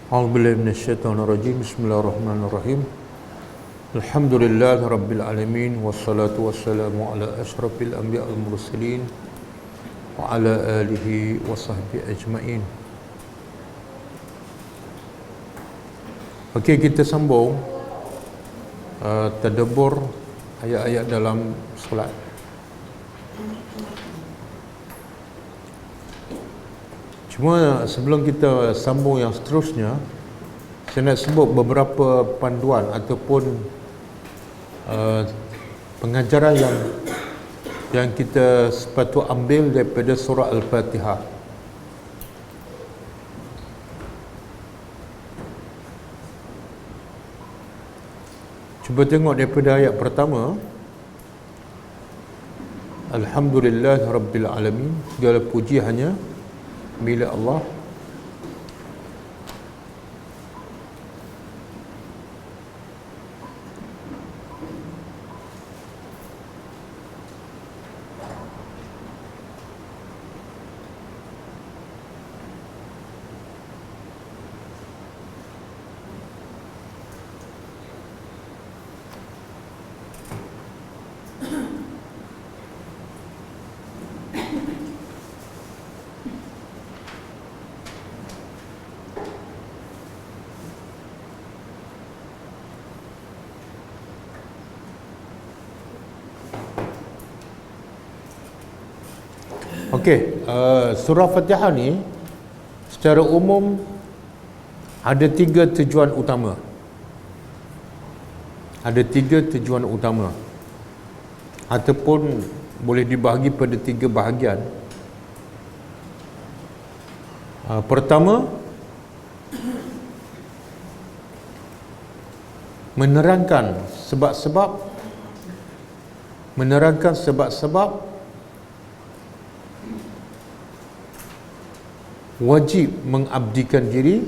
A'udzubillahi minasyaitonirrajim. Bismillahirrahmanirrahim. Alhamdulillahi rabbil alamin wassalatu wassalamu ala asyrafil anbiya'i wal mursalin wa ala alihi wa sahbihi ajmain. Okey, kita sambung tadabbur ayat-ayat dalam solat. Cuma sebelum kita sambung yang seterusnya, saya nak sebut beberapa panduan ataupun pengajaran yang kita sepatut ambil daripada surah Al-Fatihah. Cuba tengok daripada ayat pertama. Alhamdulillah Rabbil Alamin, segala puji hanya milik Allah. Okey, surah Fatihah ni secara umum ada tiga tujuan utama. Ada tiga tujuan utama, ataupun boleh dibahagi pada tiga bahagian. Pertama, menerangkan sebab-sebab wajib mengabdikan diri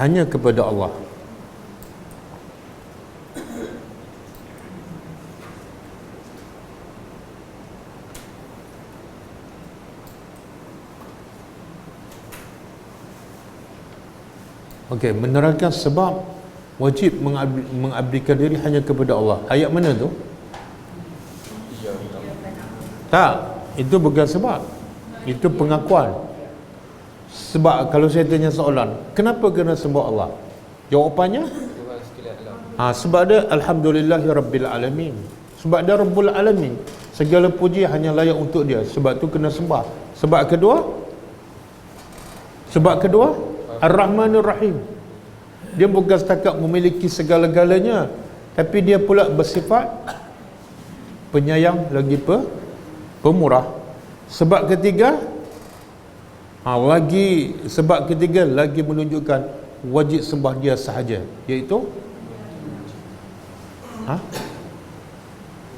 hanya kepada Allah. Okey, menerangkan sebab wajib mengabdikan diri hanya kepada Allah. Ayat mana tu? Tak, itu bukan sebab. Itu pengakuan. Sebab kalau saya tanya soalan, kenapa kena sembah Allah? Jawapannya sebab dia Alhamdulillahi Rabbil Alamin. Sebab dia Rabbul Alamin, segala puji hanya layak untuk dia. Sebab tu kena sembah. Sebab kedua Ar-Rahmanir Rahim. Dia bukan setakat memiliki segala-galanya, tapi dia pula bersifat penyayang lagi pemurah. Sebab ketiga lagi menunjukkan wajib sembah dia sahaja, iaitu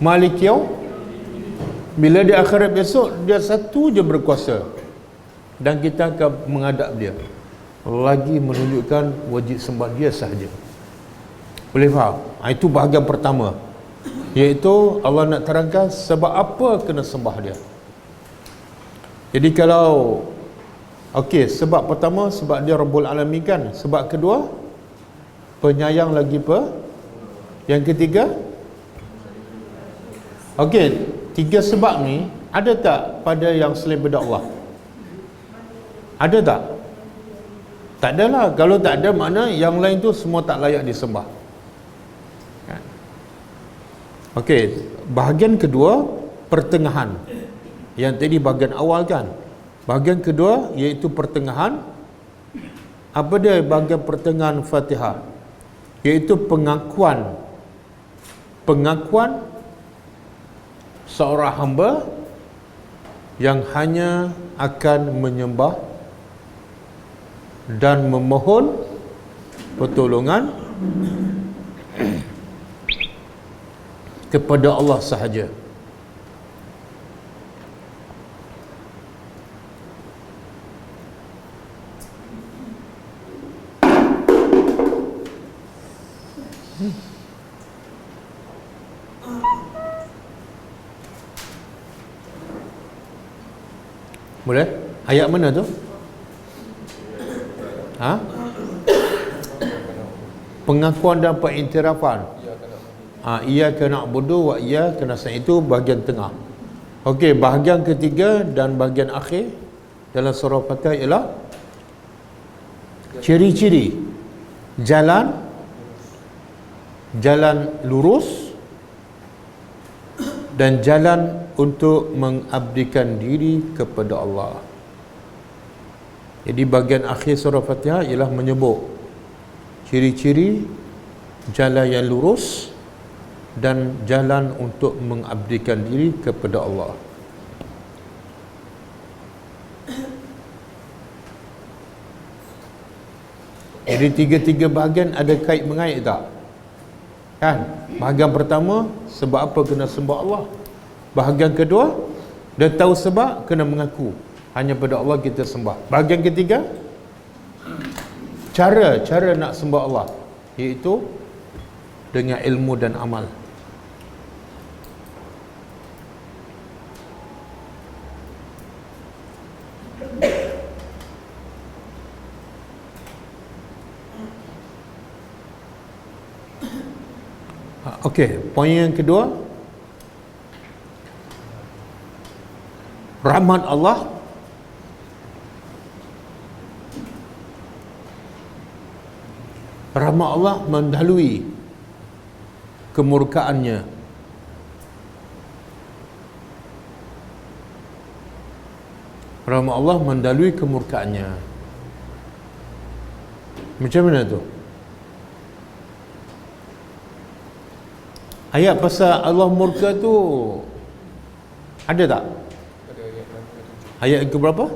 Malik Yaum. Bila di akhirat besok dia satu je berkuasa dan kita akan menghadap dia, lagi menunjukkan wajib sembah dia sahaja. Boleh faham? Itu bahagian pertama, iaitu Allah nak terangkan sebab apa kena sembah dia. Jadi kalau sebab pertama sebab dia Rabbul Alamin kan. Sebab kedua penyayang lagi yang ketiga. Tiga sebab ni ada tak pada yang selain daripada Allah? Ada tak? Tak adalah. Kalau tak ada, makna yang lain tu semua tak layak disembah. Bahagian kedua, pertengahan. Yang tadi bahagian awal kan. Bahagian kedua iaitu pertengahan. Apa dia bahagian pertengahan Fatihah? Iaitu pengakuan seorang hamba yang hanya akan menyembah dan memohon pertolongan kepada Allah sahaja. Boleh? Ayat mana tu? Ha? Pengakuan dan pengiktirafan. Iyyaka na'budu wa iyyaka nasta'in, itu bahagian tengah. Okey, bahagian ketiga dan bahagian akhir dalam surah Fatihah ialah ciri-ciri jalan lurus dan jalan untuk mengabdikan diri kepada Allah. Jadi bahagian akhir surah Fatihah ialah menyebut ciri-ciri jalan yang lurus dan jalan untuk mengabdikan diri kepada Allah. Jadi tiga-tiga bahagian ada kait mengait tak? Kan? Bahagian pertama, sebab apa kena sembah Allah. Bahagian kedua, dia tahu sebab, kena mengaku hanya pada Allah kita sembah. Bahagian ketiga, cara nak sembah Allah, iaitu dengan ilmu dan amal. Okey, poin yang kedua, rahmat Allah mendahului kemurkaannya. Rahmat Allah mendahului kemurkaannya. Macam mana tu? Ayat pasal Allah murka tu ada tak? Ayat ke berapa?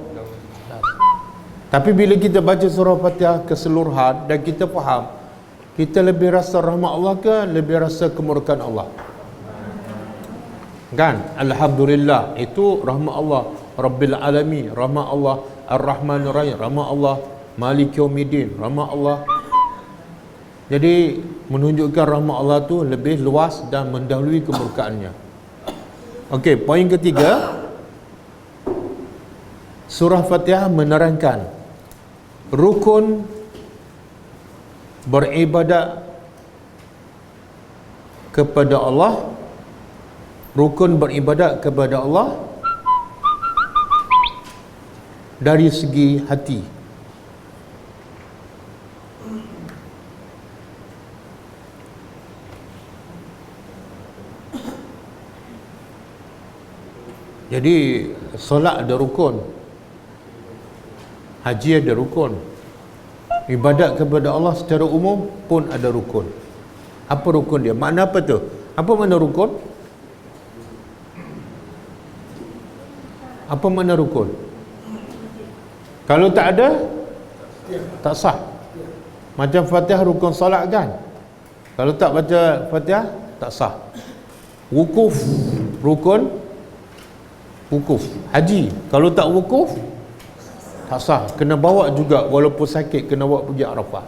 Tapi bila kita baca surah Fatihah keseluruhan dan kita faham, kita lebih rasa rahmat Allah ke lebih rasa kemurkaan Allah? Kan? Alhamdulillah, itu rahmat Allah Rabbil Alamin, rahmat Allah Ar-Rahmanir Rahim, rahmat Allah Malik Yaumiddin, rahmat Allah. Jadi menunjukkan rahmat Allah tu lebih luas dan mendahului kemurkaannya. Okey, poin ketiga, surah Fatihah menerangkan rukun beribadat kepada Allah, rukun beribadat kepada Allah dari segi hati. Jadi solat ada rukun, haji ada rukun, ibadat kepada Allah secara umum pun ada rukun. Apa rukun dia? Makna apa tu? Apa makna rukun? Apa makna rukun? Kalau tak ada, tak sah. Macam Fatihah rukun solat kan? Kalau tak baca Fatihah, tak sah. Wukuf, rukun wukuf. Haji, kalau tak wukuf, tak sah. Kena bawa juga, walaupun sakit, kena bawa pergi Arafah.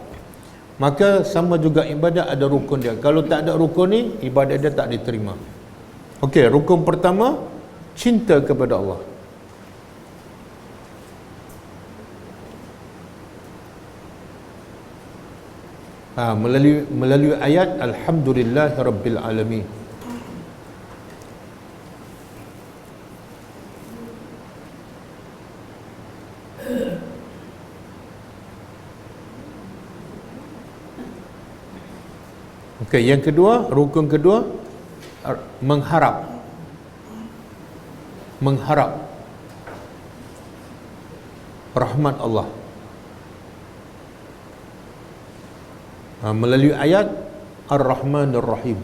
Maka sama juga ibadat ada rukun dia. Kalau tak ada rukun ni, ibadat dia tak diterima. Okey, rukun pertama, cinta kepada Allah. Melalui ayat Alhamdulillahirabbil alamin. Okey, yang kedua, rukun kedua, mengharap rahmat Allah melalui ayat Ar-Rahmanir Rahim.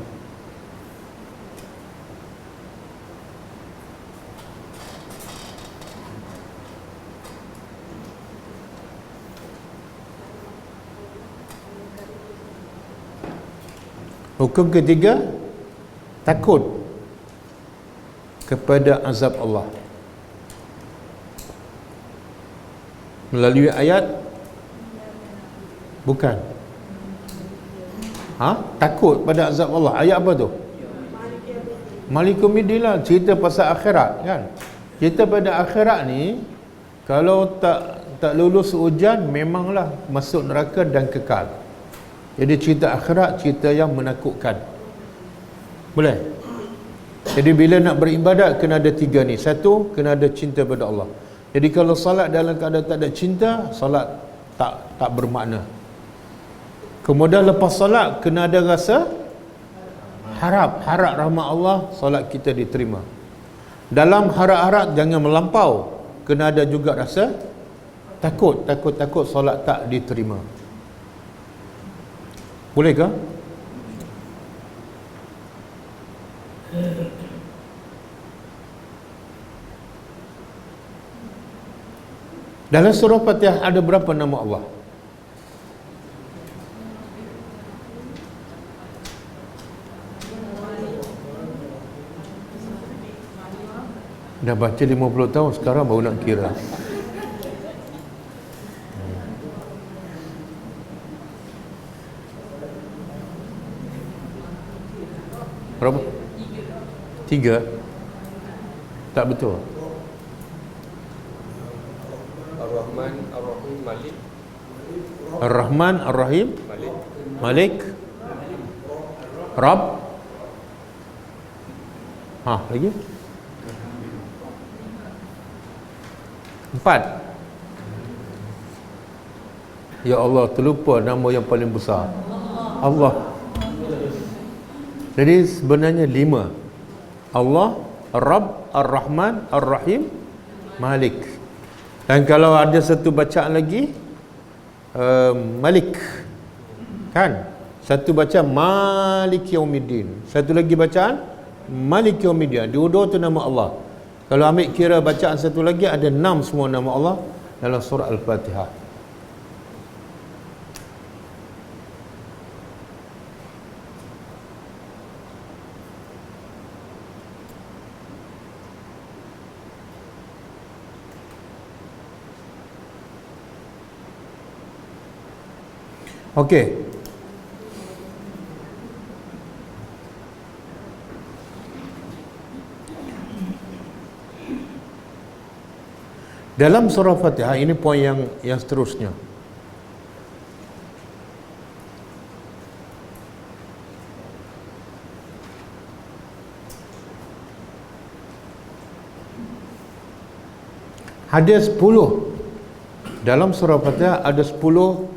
Hukum ketiga, takut kepada azab Allah melalui ayat bukan takut pada azab Allah. Ayat apa tu? Malikum Yaumiddin, cerita pasal akhirat kan. Cerita pada akhirat ni, kalau tak tak lulus ujian memanglah masuk neraka dan kekal. Jadi cerita akhirat cerita yang menakutkan. Boleh? Jadi bila nak beribadat kena ada tiga ni. Satu, kena ada cinta pada Allah. Jadi kalau salat dalam keadaan tak ada cinta, salat tak bermakna. Kemudian lepas salat kena ada rasa harap rahmat Allah, salat kita diterima. Dalam harap-harap jangan melampau. Kena ada juga rasa takut solat tak diterima. Bolehkah? Dalam surah Fatihah ada berapa nama Allah? Dah baca 50 tahun, sekarang baru nak kira. Berapa? 3. Tak betul. Ar-Rahman, Ar-Rahim, Malik. Ar-Rahman, Ar-Rahim, Malik, Rabb. Lagi? 4. Ya Allah, terlupa nama yang paling besar, Allah. Jadi sebenarnya 5. Allah, Rabb, Ar-Rahman, Ar-Rahim, Malik. Dan kalau ada satu bacaan lagi, Malik, kan? Satu bacaan Malik Yaumiddin, satu lagi bacaan Malik Yaumiddin. Dua-dua tu nama Allah. Kalau ambil kira bacaan satu lagi, ada 6 semua nama Allah dalam surah Al-Fatihah. Okey. Dalam surah Fatihah, ini poin yang seterusnya. Ada 10. Dalam surah Fatihah ada 10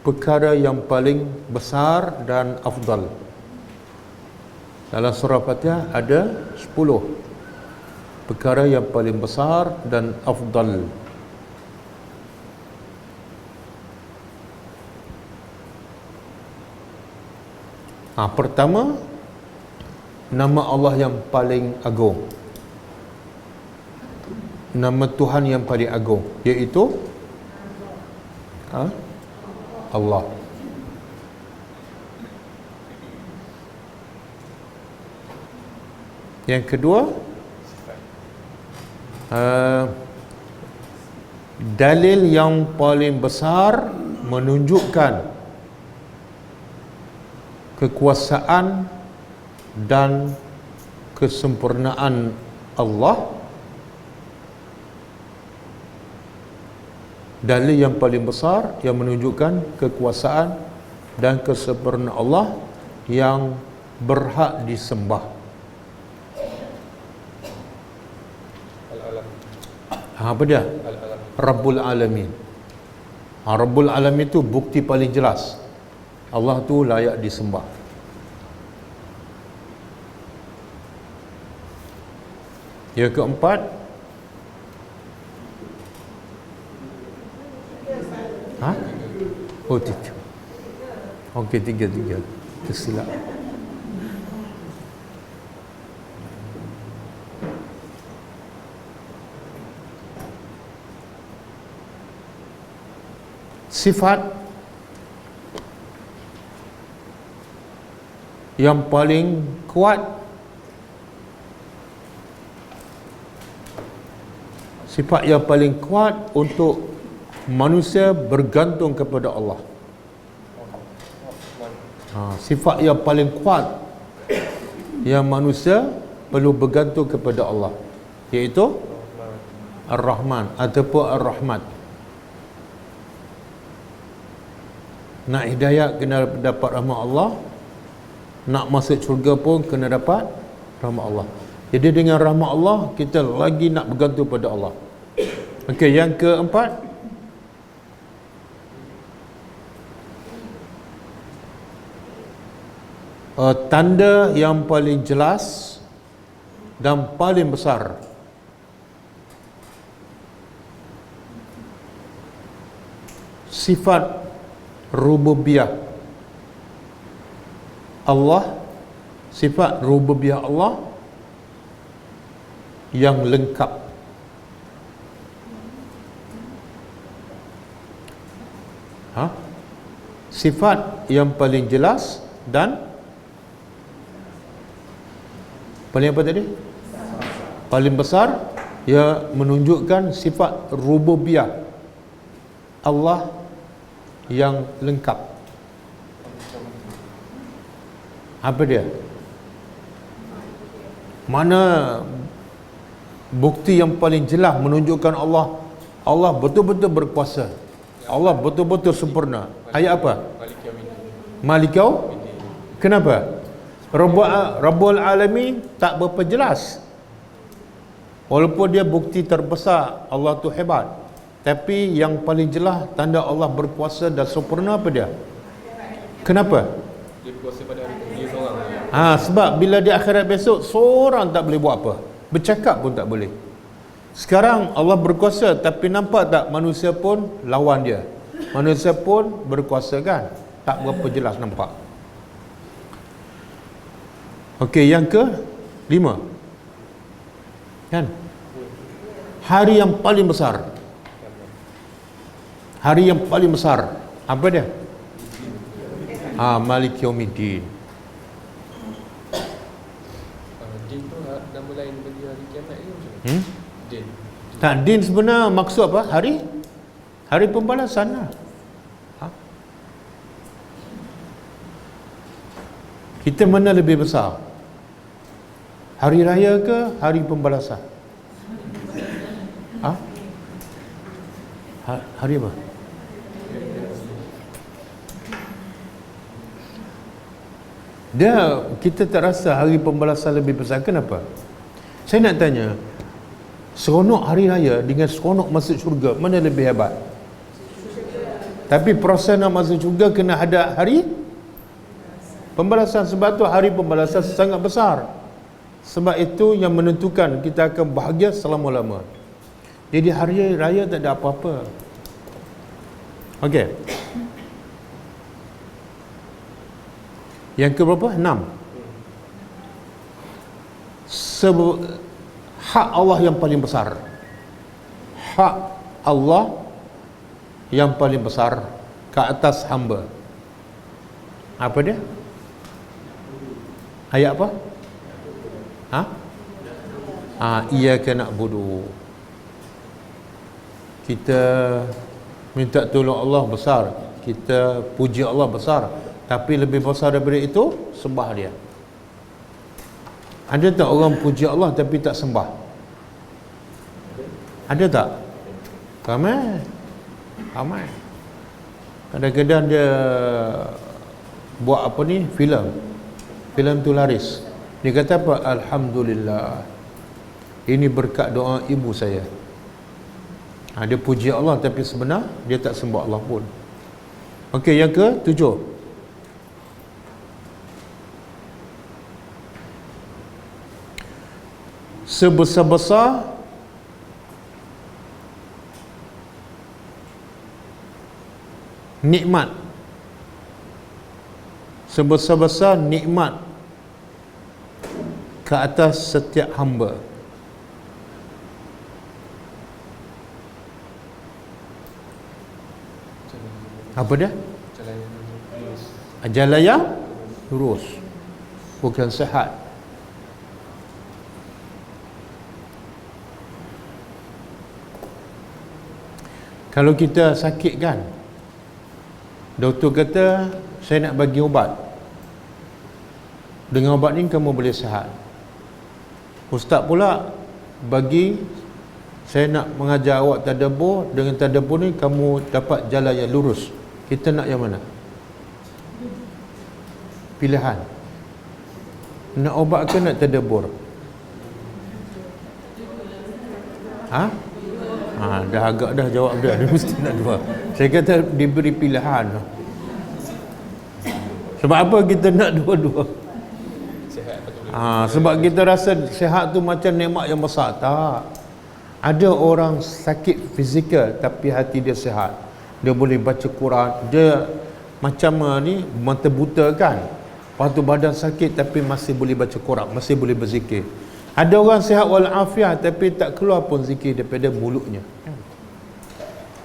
perkara yang paling besar dan afdal. Dalam surah Fatihah ada 10 perkara yang paling besar dan afdal. Pertama, nama Allah yang paling agung, nama Tuhan yang paling agung, iaitu Allah. Yang kedua, dalil yang paling besar menunjukkan kekuasaan dan kesempurnaan Allah. Dalil yang paling besar yang menunjukkan kekuasaan dan kesempurnaan Allah yang berhak disembah. Apa dia? Rabbul Alamin. Rabbul Alamin itu bukti paling jelas Allah tu layak disembah. Yang keempat, oh 3. Okey, 3. Tersilap. Sifat yang paling kuat, sifat yang paling kuat untuk manusia bergantung kepada Allah. Sifat yang paling kuat yang manusia perlu bergantung kepada Allah, iaitu Ar-Rahman ataupun Ar-Rahmat. Nak hidayah kena dapat rahmat Allah, nak masuk syurga pun kena dapat rahmat Allah. Jadi dengan rahmat Allah, kita lagi nak bergantung pada Allah. Okey, yang keempat, tanda yang paling jelas dan paling besar sifat rububiyah Allah, sifat rububiyah Allah yang lengkap. Sifat yang paling jelas dan paling apa tadi? Paling besar, ia menunjukkan sifat rububiyah Allah yang lengkap. Apa dia? Mana bukti yang paling jelas menunjukkan Allah betul-betul berkuasa, Allah betul-betul sempurna? Ayat apa? Malikau. Kenapa? Rabbul Alamin tak berapa jelas. Walaupun dia bukti terbesar Allah tu hebat, tapi yang paling jelas tanda Allah berkuasa dan sempurna apa dia? Kenapa? Dia berkuasa pada hari itu, dia seorang. Sebab bila di akhirat besok, seorang tak boleh buat apa, bercakap pun tak boleh. Sekarang Allah berkuasa, tapi nampak tak manusia pun lawan dia, manusia pun berkuasa kan? Tak berapa jelas nampak. Okey, yang ke 5 kan, hari yang paling besar, hari yang paling besar apa dia? Malik Yaumiddin. Din tu nama lain bagi hari kiamat ni macam mana? Din. Tak, din sebenar maksud apa? Hari pembalasan lah. Kita mana lebih besar? Hari raya ke hari pembalasan? Hari apa? Kita tak rasa hari pembalasan lebih besar. Kenapa? Saya nak tanya, seronok hari raya dengan seronok masuk syurga, mana lebih hebat? Tapi proses nak masuk syurga kena ada hari pembalasan. Sebab tu hari pembalasan sangat besar. Sebab itu yang menentukan kita akan bahagia selama-lama. Jadi hari raya tak ada apa-apa. Okey. Yang ke berapa? 6. Hak Allah yang paling besar. Hak Allah yang paling besar ke atas hamba. Apa dia? Ayat apa? Iyyaka na'budu. Kita minta tolong Allah besar, kita puji Allah besar, tapi lebih besar daripada itu sembah dia. Ada tak orang puji Allah tapi tak sembah? Ada tak? Ramai. Kadang-kadang dia buat apa ni, filem tu laris, dia kata apa? Alhamdulillah, ini berkat doa ibu saya. Dia puji Allah tapi sebenar dia tak sembah Allah pun. Okey, yang ke 7. Sebesar-besar nikmat, sebesar-besar nikmat ke atas setiap hamba, apa dia? Jalan yang lurus, bukan sehat. Kalau kita sakit kan, doktor kata saya nak bagi ubat, dengan ubat ni kamu boleh sihat. Ustaz pula bagi saya nak mengajar awak tadabbur, dengan tadabbur ni kamu dapat jalan yang lurus. Kita nak yang mana? pilihan. Nak obat ke nak tadabbur? Dah agak dah jawab dia mesti nak dua. Saya kata diberi pilihan. Sebab apa kita nak dua-dua? Sihat betul. Sebab kita rasa sihat tu macam nikmat yang besar. Tak. Ada orang sakit fizikal tapi hati dia sihat. Dia boleh baca Quran. Dia macam ni mata buta kan. Lepas tu badan sakit tapi masih boleh baca Quran, masih boleh berzikir. Ada orang sihat walafiat tapi tak keluar pun zikir daripada mulutnya.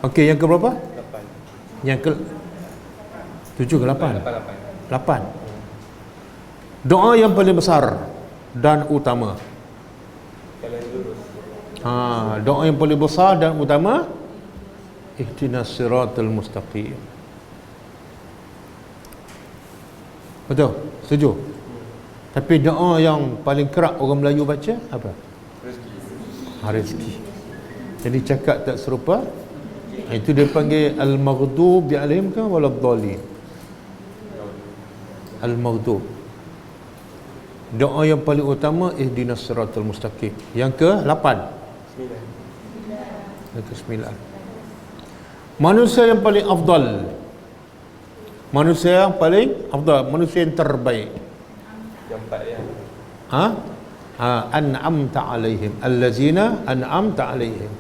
Okey, yang ke berapa? 8. Yang ke 7 ke 8? 8. Doa yang paling besar dan utama. Kalau yang lurus. Doa yang paling besar dan utama, ihdinas siratal mustaqim. Betul? Setuju? Tapi doa yang paling kerap orang Melayu baca apa? Rezeki. Jadi cakap tak serupa. Itu dia panggil al-maghdubi alaihim kan waladhdallin. Al-maghdub. Doa yang paling utama ihdinas siratal mustaqim. Yang ke-8. 9. Yang ke-9. Manusia yang paling afdal. Manusia yang paling afdal, manusia yang terbaik. Yang 4 ya. An'amta alaihim, allazina an'amta alaihim.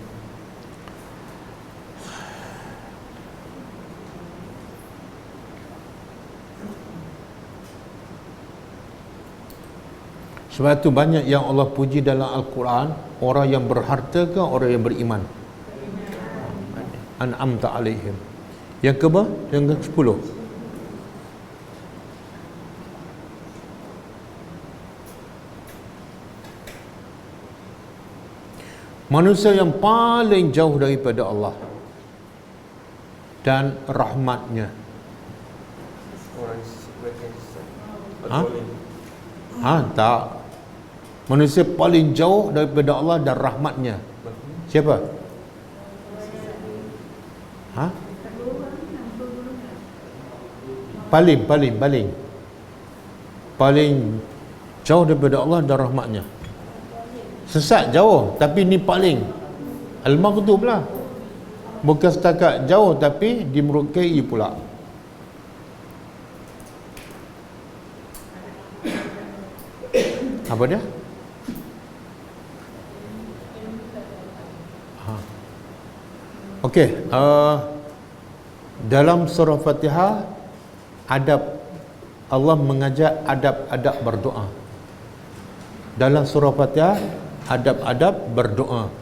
Sebab itu banyak yang Allah puji dalam Al-Quran, orang yang berharta ke orang yang beriman. An'amta alaihim. Yang ke berapa? Yang ke-10. Manusia yang paling jauh daripada Allah dan rahmatnya. Orang yang Tak. Manusia paling jauh daripada Allah dan rahmatnya. Siapa? Paling jauh daripada Allah dan rahmatnya. Sesat jauh tapi ni paling al-maghdub lah. Bukan setakat jauh tapi dimurkai pula. Apa dia? Okey, dalam surah Fatihah adab, Allah mengajar adab-adab berdoa. Dalam surah Fatihah adab-adab berdoa.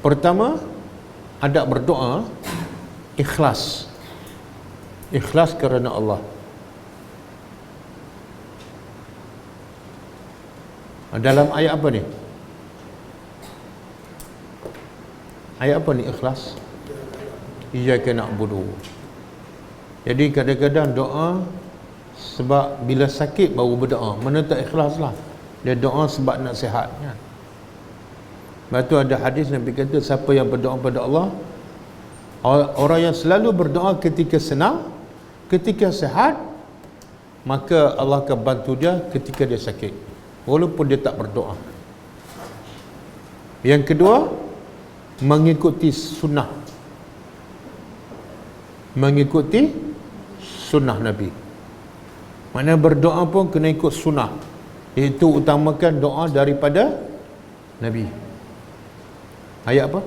Pertama, adab berdoa ikhlas. Ikhlas kerana Allah. Dalam ayat apa ni? Ayat apa ni ikhlas? Iyyaka na'budu. Jadi kadang-kadang doa sebab bila sakit baru berdoa. Mana tak ikhlas lah. Dia doa sebab nak sihat kan? Lepas tu ada hadis Nabi kata, siapa yang berdoa pada Allah, orang yang selalu berdoa ketika senang, ketika sihat, maka Allah akan bantu dia ketika dia sakit, walaupun dia tak berdoa. Yang kedua, mengikuti sunnah. Mengikuti sunnah Nabi. Maknanya berdoa pun kena ikut sunnah, iaitu utamakan doa daripada Nabi. Ayat apa?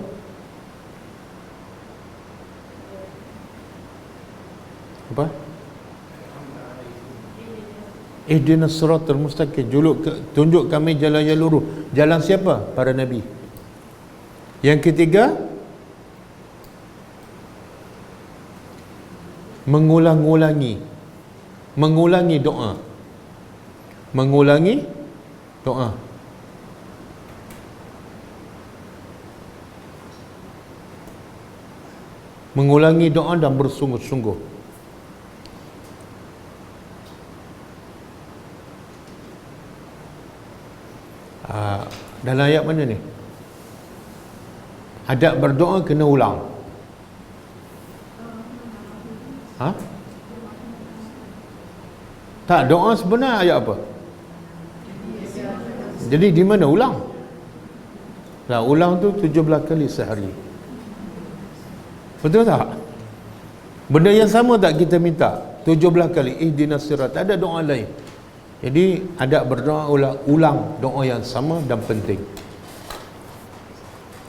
Apa? Ihdinas siratal mustaqim. Tunjuk kami jalan yang lurus. Jalan siapa? Para Nabi. Yang ketiga, mengulangi doa. Mengulangi doa. Mengulangi doa dan bersungguh-sungguh. Dalam ayat mana ni? Adab berdoa kena ulang. Ha? Tak, doa sebenar ayat apa? Jadi di mana ulang? Nah, ulang tu 17 kali sehari. Betul tak? Benda yang sama tak kita minta? 17 kali ihdinas sirat. Tak ada doa lain. Jadi ada berdoa ulang doa yang sama dan penting.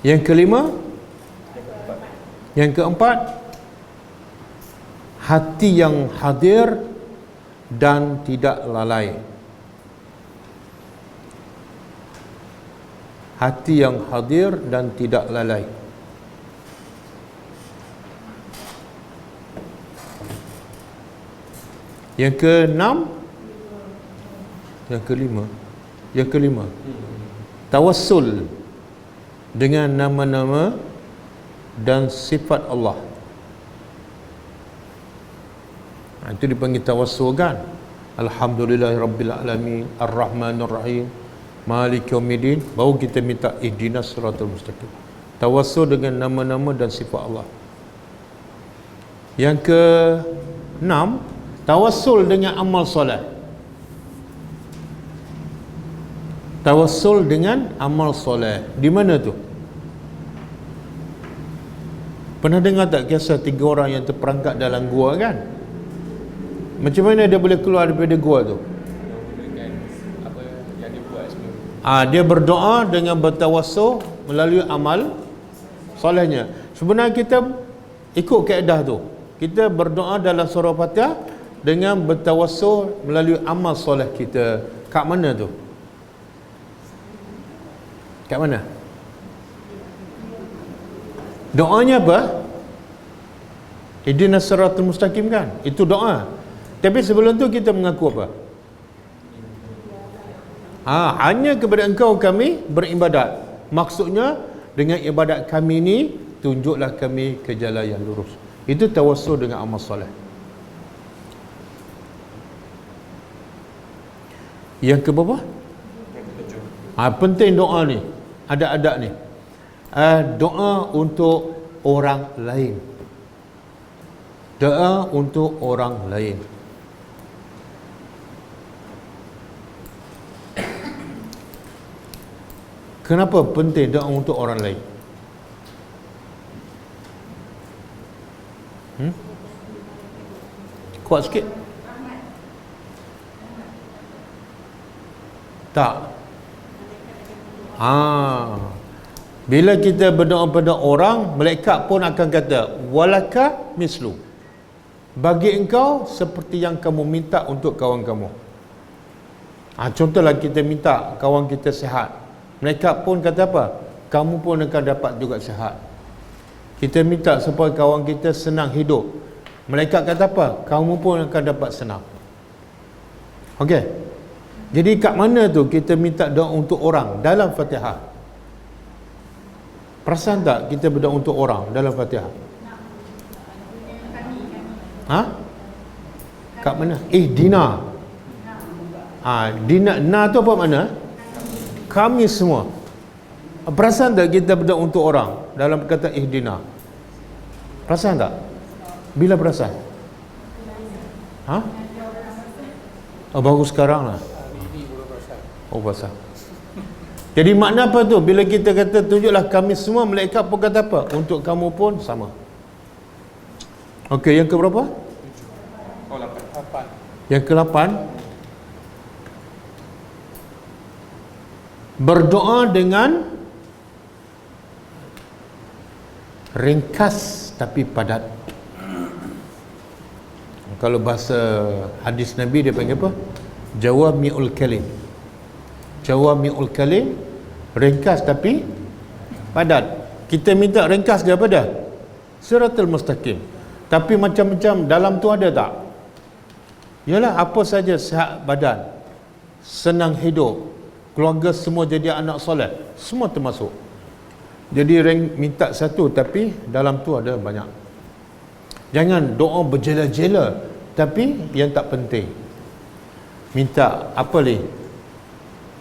Yang kelima, yang keempat, hati yang hadir dan tidak lalai. Hati yang hadir dan tidak lalai. Yang keenam, yang kelima, tawassul dengan nama-nama dan sifat Allah. Itu dipanggil tawassul kan? Alhamdulillahirabbil alamin, arrahmanir rahim, maliki yaumiddin. Baru kita minta ihdinas siratal mustaqim. Tawassul dengan nama-nama dan sifat Allah. Yang keenam, tawassul dengan amal soleh. Tawassul dengan amal soleh. Di mana tu? Pernah dengar tak kisah 3 orang yang terperangkap dalam gua kan? Macam mana dia boleh keluar daripada gua tu? Menggunakan apa yang dia buat sebelum. Dia berdoa dengan bertawassul melalui amal solehnya. Sebenarnya kita ikut kaedah tu. Kita berdoa dalam surah Fatihah dengan bertawassul melalui amal soleh kita. Kat mana tu? Kat mana? Doanya apa? Ihdinas siratal mustaqim kan? Itu doa. Tapi sebelum tu kita mengaku apa? Hanya kepada Engkau kami beribadat. Maksudnya dengan ibadat kami ni tunjuklah kami ke jalan yang lurus. Itu tawassul dengan amal soleh. Yang keberapa? Yang ketujuh. Penting doa ni. Ada adab ni. Doa untuk orang lain. Doa untuk orang lain. Kenapa penting doa untuk orang lain? Kuat sikit. Tak. Bila kita berdoa pada orang, malaikat pun akan kata walaka mislu. Bagi engkau seperti yang kamu minta untuk kawan kamu. Contohlah kita minta kawan kita sihat. Malaikat pun kata apa? Kamu pun akan dapat juga sihat. Kita minta supaya kawan kita senang hidup. Malaikat kata apa? Kamu pun akan dapat senang. Okey. Jadi kat mana tu kita minta doa untuk orang dalam Fatihah? Perasan tak kita berdoa untuk orang dalam Fatihah? Kat mana? Dina. Dina tu apa makna? Kami semua. Perasan tak kita berdoa untuk orang dalam kata ihdina? Perasan tak? Bila perasan? Baru sekarang lah. Perasan. Jadi makna apa tu? Bila kita kata tunjuklah kami semua, malaikat pun kata apa? Untuk kamu pun sama. Okey, yang ke berapa? 8. Yang ke-8, berdoa dengan ringkas tapi padat. Kalau bahasa hadis Nabi dia panggil apa? Jawami'ul kalim. Jawami'ul kalim, ringkas tapi padat. Kita minta ringkas ke padat? Siratal mustaqim. Tapi macam-macam dalam tu ada tak? Yalah, apa saja sihat badan, senang hidup, keluarga semua jadi anak soleh, semua termasuk. Jadi minta satu tapi dalam tu ada banyak. Jangan doa berjela-jela tapi yang tak penting. Minta apa ni?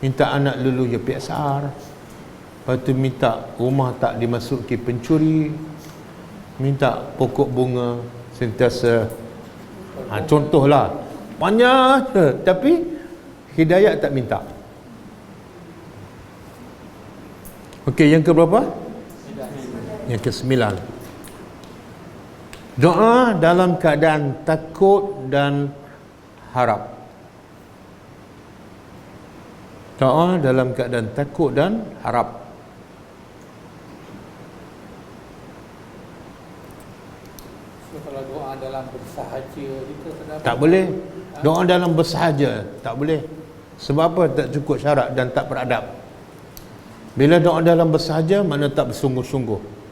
Minta anak lulu je PSR. Lepas tu minta rumah tak dimasuki pencuri. Minta pokok bunga sentiasa Contohlah banyak je, tapi hidayah tak minta. Okey, yang ke berapa? Yang ke-9. Doa dalam keadaan takut dan harap. Doa dalam keadaan takut dan harap. So, kalau doa dalam bersahaja kita terdapat Tak boleh. Doa dalam bersahaja tak boleh. Sebab apa? Tak cukup syarat dan tak beradab. Bila doa dalam bersahaja, mana tak bersungguh-sungguh.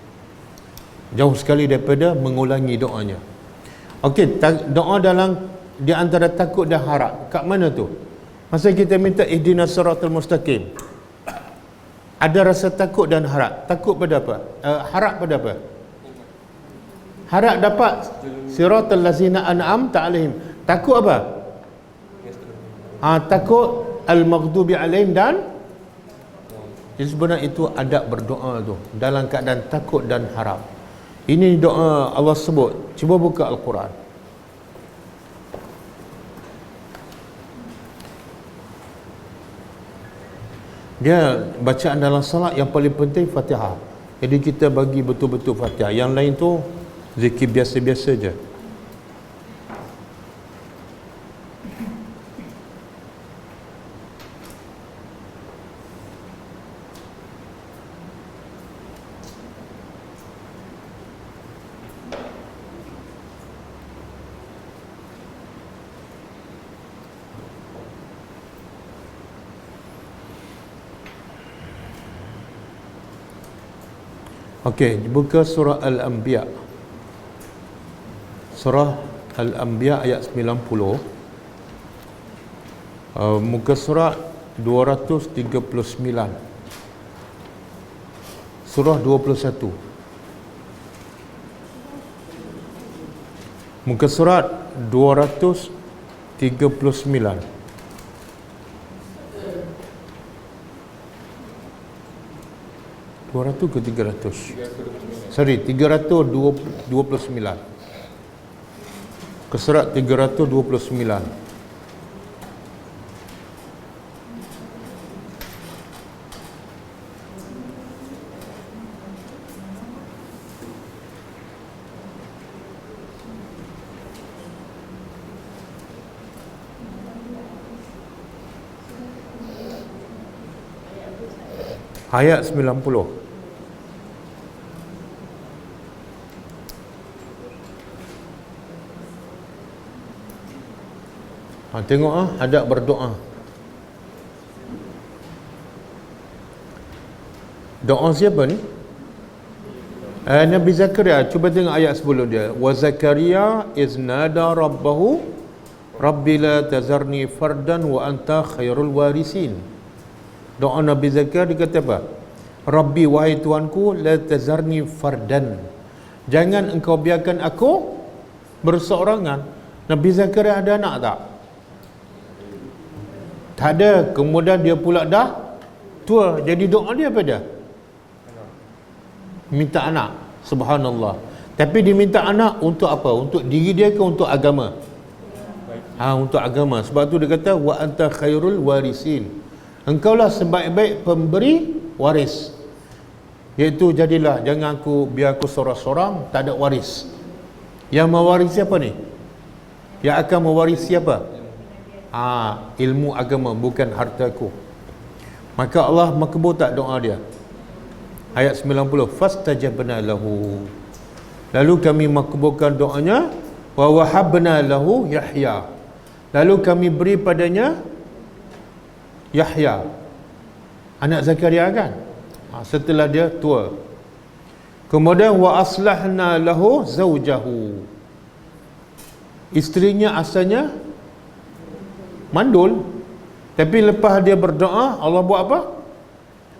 Jauh sekali daripada mengulangi doanya. Okey, doa dalam di antara takut dan harap. Kat mana tu? Masa kita minta ihdinas siratal mustaqim, ada rasa takut dan harap. Takut pada apa? Harap pada apa? Harap dapat siratal lazina an'amta alaihim. Takut apa? Takut al-maghdubi alaihim dan sebenarnya itu adab berdoa tu dalam keadaan takut dan harap. Ini doa Allah sebut. Cuba buka Al-Quran. Dia bacaan dalam salat yang paling penting Fatihah. Jadi kita bagi betul-betul Fatihah. Yang lain tu zikir biasa-biasa je. Okey, buka surah Al-Anbiya. Surah Al-Anbiya ayat 90. Muka surat 239. Surah 21. Muka surat 239. ke 300? Sorry, 329. Ke surat 329. Ayat 90. Tengok adab berdoa. Doa siapa ni? Nabi Zakaria. Cuba tengok ayat sebelum dia. Wa Zakaria iznada rabbahu Rabbi la tazarni fardan wa anta khairul warisin. Doa Nabi Zakaria dia kata apa? Rabbi, wahai Tuanku, la tazarni fardan. Jangan engkau biarkan aku berseorangan. Nabi Zakaria ada anak tak? Tak ada. Kemudian dia pula dah tua. Jadi doa dia apa dia? Minta anak. Subhanallah. Tapi dia minta anak untuk apa? Untuk diri dia ke untuk agama? Untuk agama. Sebab tu dia kata wa anta khairul warisin. Engkaulah sebaik-baik pemberi waris. Iaitu jadilah, jangan biar aku sorang-sorang, tak ada waris. Yang mewarisi apa ni? Yang akan mewarisi apa? Ilmu agama, bukan hartaku. Maka Allah makbul tak doa dia? Ayat 90. Fastajabna lahu. Lalu kami makbulkan doanya. Wa wahabna lahu Yahya. Lalu kami beri padanya Yahya, anak Zakaria kan, setelah dia tua. Kemudian wa aslahna lahu zaujahu. Isterinya asalnya mandul, tapi lepas dia berdoa, Allah buat apa?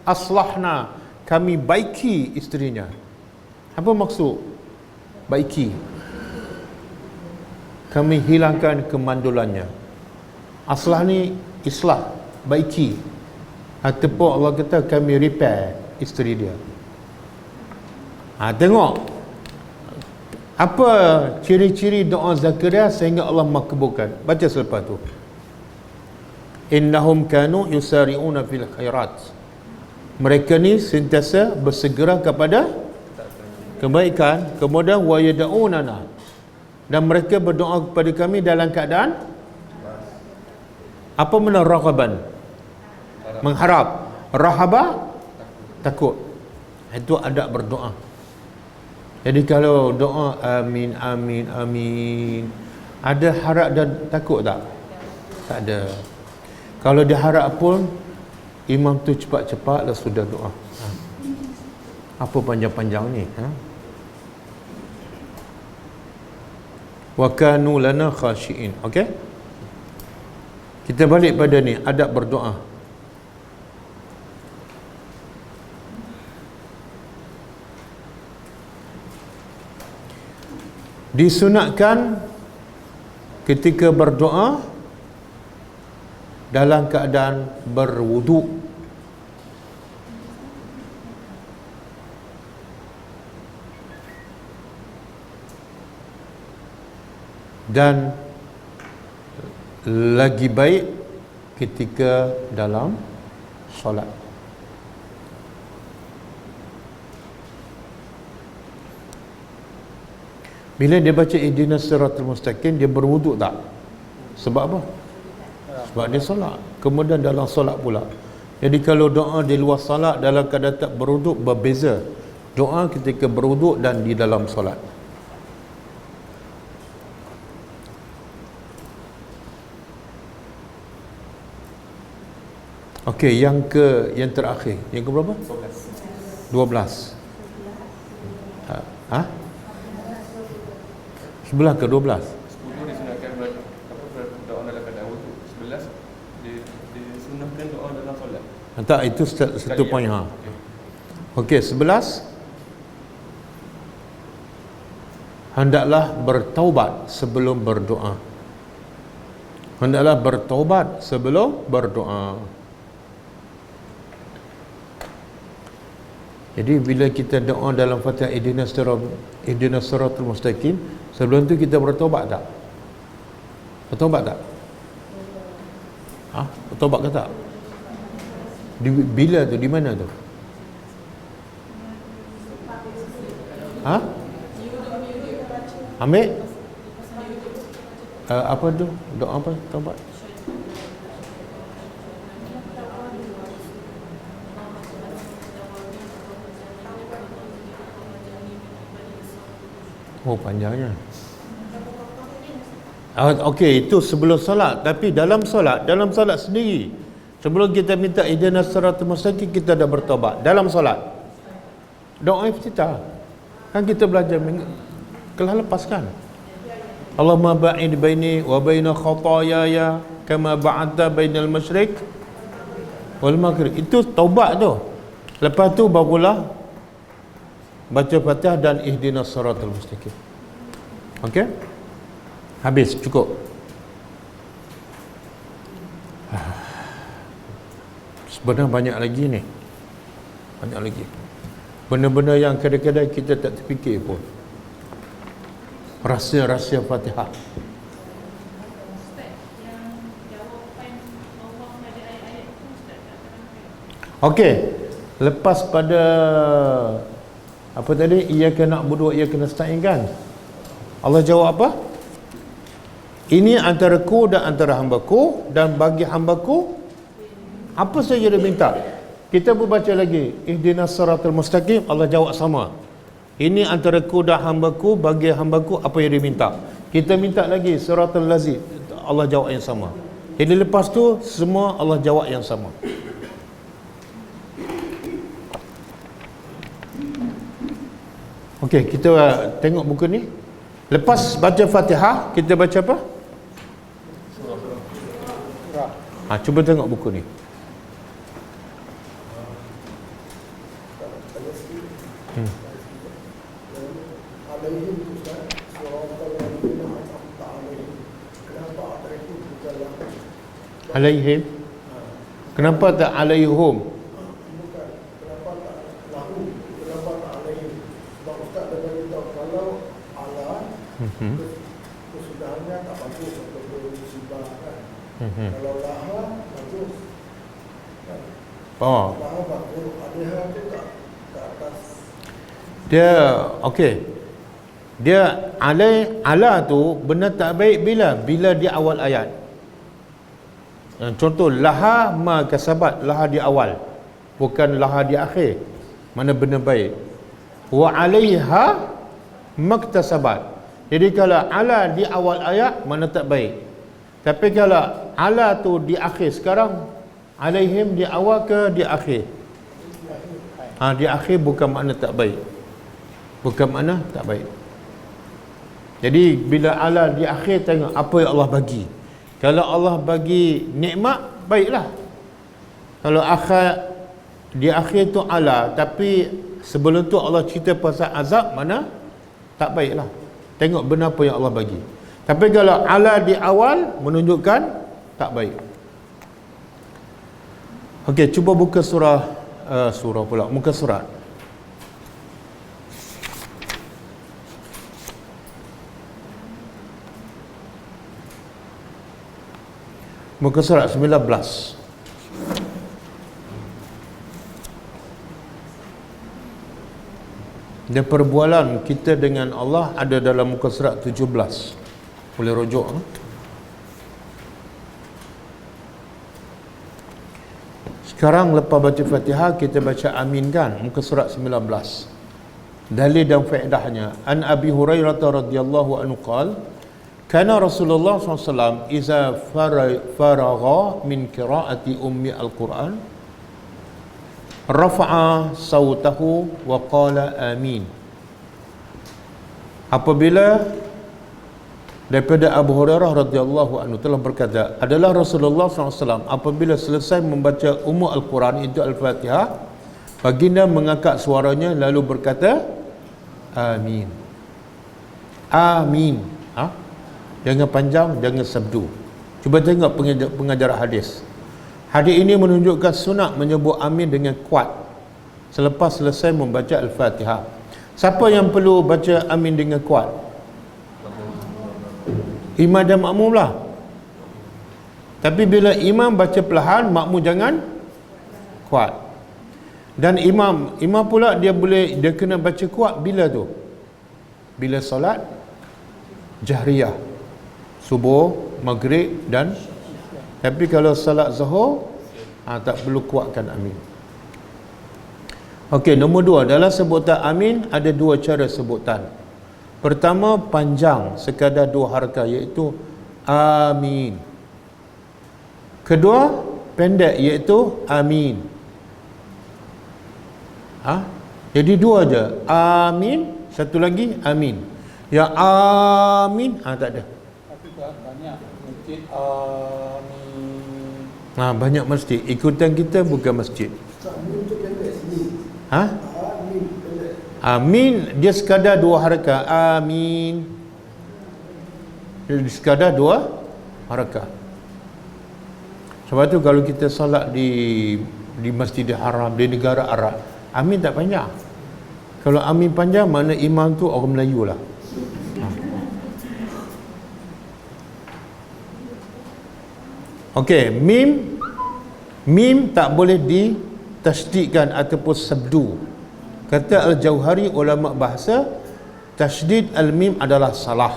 Aslahna, kami baiki isterinya. Apa maksud baiki? Kami hilangkan kemandulannya. Aslah ni islah, baiki. Tepuk Allah kata kami repair isteri dia. Tengok Apa ciri-ciri doa Zakaria sehingga Allah makbulkan? Baca selepas tu. Innahum kanu yusari'una fil khairat. Mereka ni sentiasa bersegera kepada kebaikan, kemudian wa yad'unana, dan mereka berdoa kepada kami dalam keadaan apa benda raghaban? Mengharap. Rahaba? Takut. Itu adab berdoa. Jadi kalau doa amin amin amin, ada harap dan takut tak? Tak ada. Kalau dia harap pun imam tu cepat-cepatlah sudah doa. Apa panjang-panjang ni? Wa kanu lana khashiin. Okey? Kita balik pada ni, adab berdoa. Disunatkan ketika berdoa dalam keadaan berwuduk. Dan lagi baik ketika dalam solat. Bila dia baca ihdinas siratal mustaqim, dia berwuduk tak? Sebab apa? Sebab dia solat. Kemudian dalam solat pula. Jadi kalau doa di luar solat dalam keadaan tak berwuduk berbeza. Doa ketika berwuduk dan di dalam solat. Okey, yang terakhir. Yang ke berapa? 12. Ha? 11 ke 12? 10 disunatkan doa dalam keadaan wuduk. 11 disunatkan doa dalam solat. Tak, itu satu poin. Okey, 11. Hendaklah bertaubat sebelum berdoa. Hendaklah bertaubat sebelum berdoa. Jadi bila kita doa dalam Fatihah ihdinas siratal mustaqim, sebelum tu kita bertaubat tak? Bertaubat tak? Bertaubat ke tak? Bila tu? Di mana tu? Ambil? Apa tu? Doa apa? Taubat? Oh, panjangnya. Okey, itu sebelum solat. Tapi dalam solat sendiri, sebelum kita minta ihdinas siratal mustaqim, kita dah bertaubat dalam solat. Doa iftitah. Kan kita belajar kelas lepas kan? Allahumma ba'id baini wa baina khataayaya kama ba'adta bainal masyriq wal maghrib. Itu taubat tu. Lepas tu barulah baca Fatihah dan ihdinas siratal mustaqim. Okey? Habis, cukup. Sebenarnya banyak lagi ni. Banyak lagi. Benda-benda yang kadang-kadang kita tak terfikir pun. Rahsia-rahsia Fatihah. Okey. Lepas pada apa tadi? Iyyaka na'budu wa iyyaka nasta'in kan? Allah jawab apa? Ini antara ku dan antara hambaku, dan bagi hambaku apa saja dia minta. Kita berbaca lagi ihdinas siratal mustaqim, Allah jawab sama. Ini antara ku dan hambaku, bagi hambaku apa yang dia minta. Kita minta lagi siratal lazim, Allah jawab yang sama. Jadi lepas tu semua Allah jawab yang sama. Okey, kita tengok buku ni. Lepas baca Fatihah, kita baca apa? Cuba tengok buku ni. Alaihim. Kenapa tak alaihum? Kenapa tak lahum? Kenapa tak alaihim? Sebab Ustaz dah beritahu kalau ala Kesudahannya tak bagus untuk bermusibah kan. Kalau laha bagus kan. Oh, Laha bagus, adha tu tak atas. dia okey. Dia ala tu benar tak baik bila di awal ayat. Contoh laha ma kasabat, laha di awal, bukan laha di akhir. Mana benar baik. Wa alaiha maktasabat. Jadi kalau ala di awal ayat mana tak baik. Tapi kalau ala tu di akhir, sekarang alaihim di awal ke di akhir? Di akhir bukan makna tak baik. Bukan makna tak baik. Jadi bila ala di akhir, tengok apa yang Allah bagi. Kalau Allah bagi nikmat, baiklah. Kalau di akhir tu ala, tapi sebelum tu Allah cerita pasal azab, mana tak baiklah. Tengok benar apa yang Allah bagi. Tapi kalau ala di awal, menunjukkan tak baik. Okey, cuba buka muka surat. Muka surat 19. Dan perbualan kita dengan Allah ada dalam muka surat 17. Boleh rujuk. Sekarang lepas baca Fatihah, kita baca amin kan, muka surat 19. Dalil dan faedahnya. An Abi Hurairah radhiyallahu anhu qala kana Rasulullah SAW iza faragha min qiraati ummi al-Quran rafa'a sautahu wa qala amin. Apabila daripada Abu Hurairah radhiyallahu anhu telah berkata, adalah Rasulullah SAW apabila selesai membaca ummu al-Quran itu al-Fatihah, baginda mengangkat suaranya lalu berkata amin. Amin. Jangan panjang, jangan sabdu. Cuba tengok pengajar hadis. Hadis ini menunjukkan sunat menyebut amin dengan kuat selepas selesai membaca Al-Fatihah. Siapa yang perlu baca amin dengan kuat? Imam dan makmum lah. Tapi bila imam baca perlahan, makmum jangan kuat. Dan imam pula dia kena baca kuat bila tu? Bila solat jahriyah, subuh, maghrib dan tapi kalau salat zuhur tak perlu kuatkan amin. Okey, nombor 2, dalam sebutan amin ada 2 cara sebutan. Pertama, panjang sekadar 2 harakat iaitu amin. Kedua, pendek iaitu amin. Jadi 2 aja. Amin, satu lagi amin. Yang amin tak ada. Banyak masjid amin. Banyak masjid. Ikutan kita bukan masjid. Amin tu pendek sini. Amin pendek. Amin dia sekadar 2 harakat. Amin. Dia sekadar 2 harakat. Sebab tu kalau kita solat di Masjidil Haram, di negara Arab, amin tak panjang. Kalau amin panjang, mana imam tu orang Melayu lah. Okey, mim tak boleh ditasydidkan ataupun sabdu. Kata Al-Jauhari, ulama bahasa, tasydid al-mim adalah salah.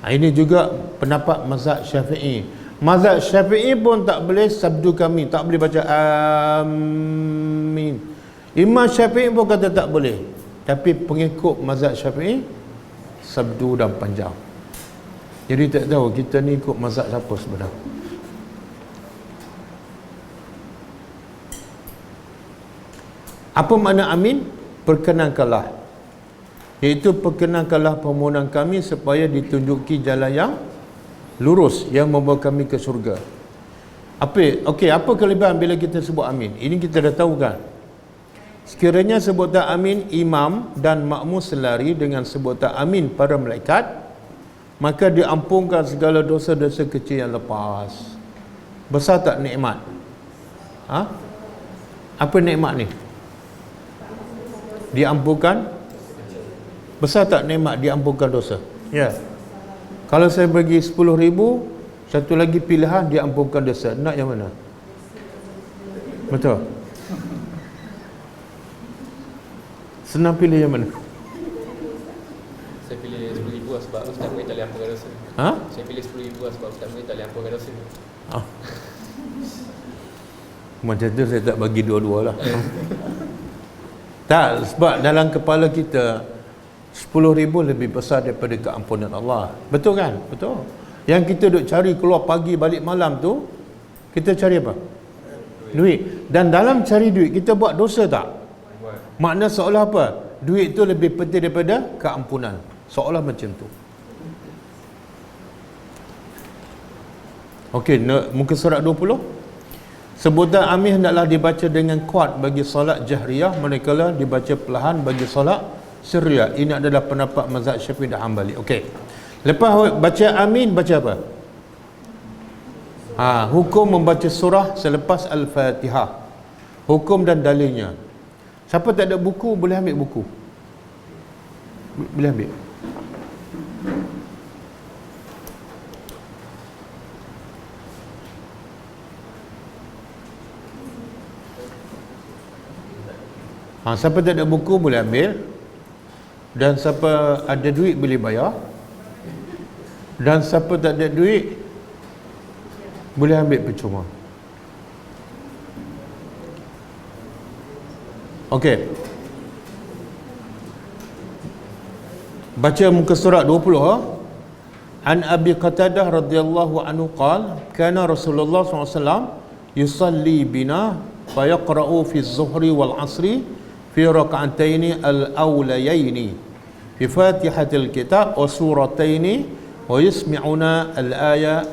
Ini juga pendapat mazhab Syafi'i. Mazhab Syafi'i pun tak boleh sabdu kami, tak boleh baca amin. Imam Syafi'i pun kata tak boleh. Tapi pengikut mazhab Syafi'i sabdu dan panjang. Jadi tak tahu kita ni ikut mazhab siapa sebenarnya. Apa makna amin? Perkenankanlah. Iaitu perkenankanlah permohonan kami supaya ditunjuki jalan yang lurus yang membawa kami ke syurga. Apa kelebihan bila kita sebut amin? Ini kita dah tahu kan. Sekiranya sebutan amin imam dan makmum selari dengan sebutan amin para malaikat, maka diampunkan segala dosa-dosa kecil yang lepas. Besar tak nikmat? Apa nikmat ni? Diampunkan Besar tak nikmat diampunkan dosa? Ya. Kalau saya bagi 10,000, satu lagi pilihan diampunkan dosa. Nak yang mana? Betul. Senang pilih yang mana? Saya pilih 10,000 lah sebab Ustaz Muhyiddin tak boleh ampunkan dosa. Ha? Saya pilih 10,000 lah sebab Ustaz Muhyiddin tak boleh ampunkan dosa. Ah. Macam tu saya tak bagi dua-dua lah. Tak, sebab dalam kepala kita 10,000 lebih besar daripada keampunan Allah. Betul kan? Betul. Yang kita duk cari keluar pagi balik malam tu, kita cari apa? Duit. Dan dalam cari duit kita buat dosa tak? Buat. Makna seolah apa? Duit tu lebih penting daripada keampunan. Seolah macam tu. Okey, muka surat 20. Sebutan amin hendaklah dibaca dengan kuat bagi solat jahriyah, manakala dibaca perlahan bagi solat sirriyah. Ini adalah pendapat mazhab Syafi'i dan Hanbali. Okey. Lepas baca amin, baca apa? Hukum membaca surah selepas Al-Fatihah. Hukum dan dalilnya. Siapa tak ada buku boleh ambil buku. Boleh ambil. Siapa tak ada buku boleh ambil. Dan siapa ada duit boleh bayar. Dan siapa tak ada duit boleh ambil percuma. Okey. Baca muka surat 20. An Abi Qatadah radhiyallahu anhu qala kana Rasulullah SAW yusalli bina fayaqra'u fi az-zuhri wal 'asri fi rak'ataini al-awlayaini fi Fatihatil Kitab wa surataini wa yasmi'una al-aya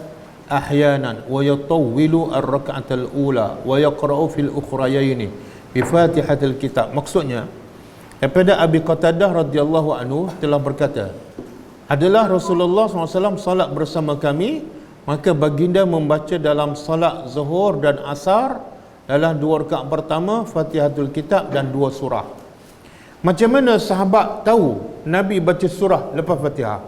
ahyanan wa yatawwilu ar-rak'atal ula wa yaqra'u fil ukhrayaini bi Fatihatil Kitab. Maksudnya daripada Abi Qatadah radhiyallahu anhu telah berkata, adalah Rasulullah SAW salat bersama kami, maka baginda membaca dalam salat zuhur dan asar dalam 2 rakaat pertama Fatihatul Kitab dan 2 surah. Macam mana sahabat tahu Nabi baca surah lepas Fatihah?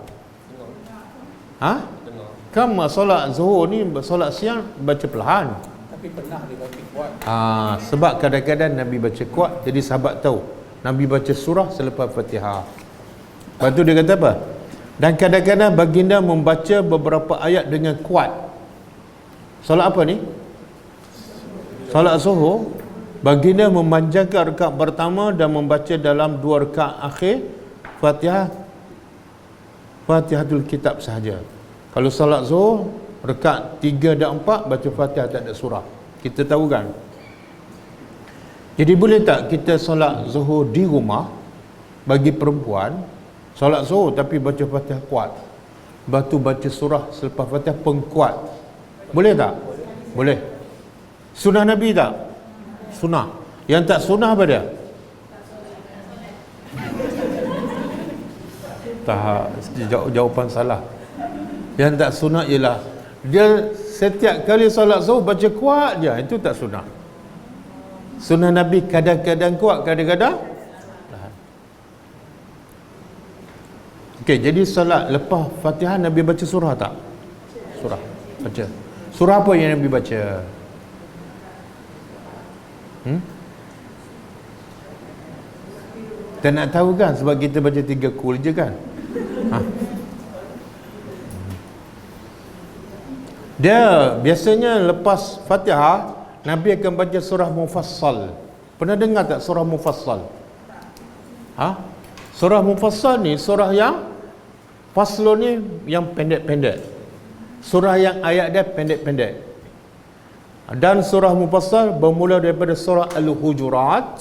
Kan solat zuhur ni, solat siang baca perlahan. Tapi pernah dia baca kuat. Sebab kadang-kadang Nabi baca kuat, jadi sahabat tahu Nabi baca surah selepas Fatihah. Lepas tu dia kata apa? Dan kadang-kadang baginda membaca beberapa ayat dengan kuat. Solat apa ni? Solat zuhur. Baginda memanjangkan rakaat pertama dan membaca dalam 2 rakaat akhir Fatihatul Kitab sahaja. Kalau solat zuhur, rakaat 3 dan 4 baca Fatihah, tak ada surah. Kita tahu kan? Jadi boleh tak kita solat zuhur di rumah bagi perempuan, solat zuhur tapi baca Fatihah kuat, lepas tu baca surah selepas Fatihah pun kuat? Boleh tak? Boleh. Sunnah Nabi tak? Sunnah. Yang tak sunnah apa dia? Jawapan salah. Yang tak sunnah ialah dia setiap kali solat zuhur baca kuat je. Itu tak sunnah. Sunnah Nabi kadang-kadang kuat, kadang-kadang tahan. Okey, jadi solat lepas Fatihah Nabi baca surah tak? Surah. Baca. Surah apa yang Nabi baca? Kita nak tahu kan, sebab kita baca 3 kul je kan. Dia biasanya lepas Fatihah Nabi akan baca surah Mufassal. Pernah dengar tak surah Mufassal? Surah Mufassal ni surah yang faslun ni yang pendek-pendek. Surah yang ayat dia pendek-pendek. Dan surah Mufassal bermula daripada surah Al-Hujurat,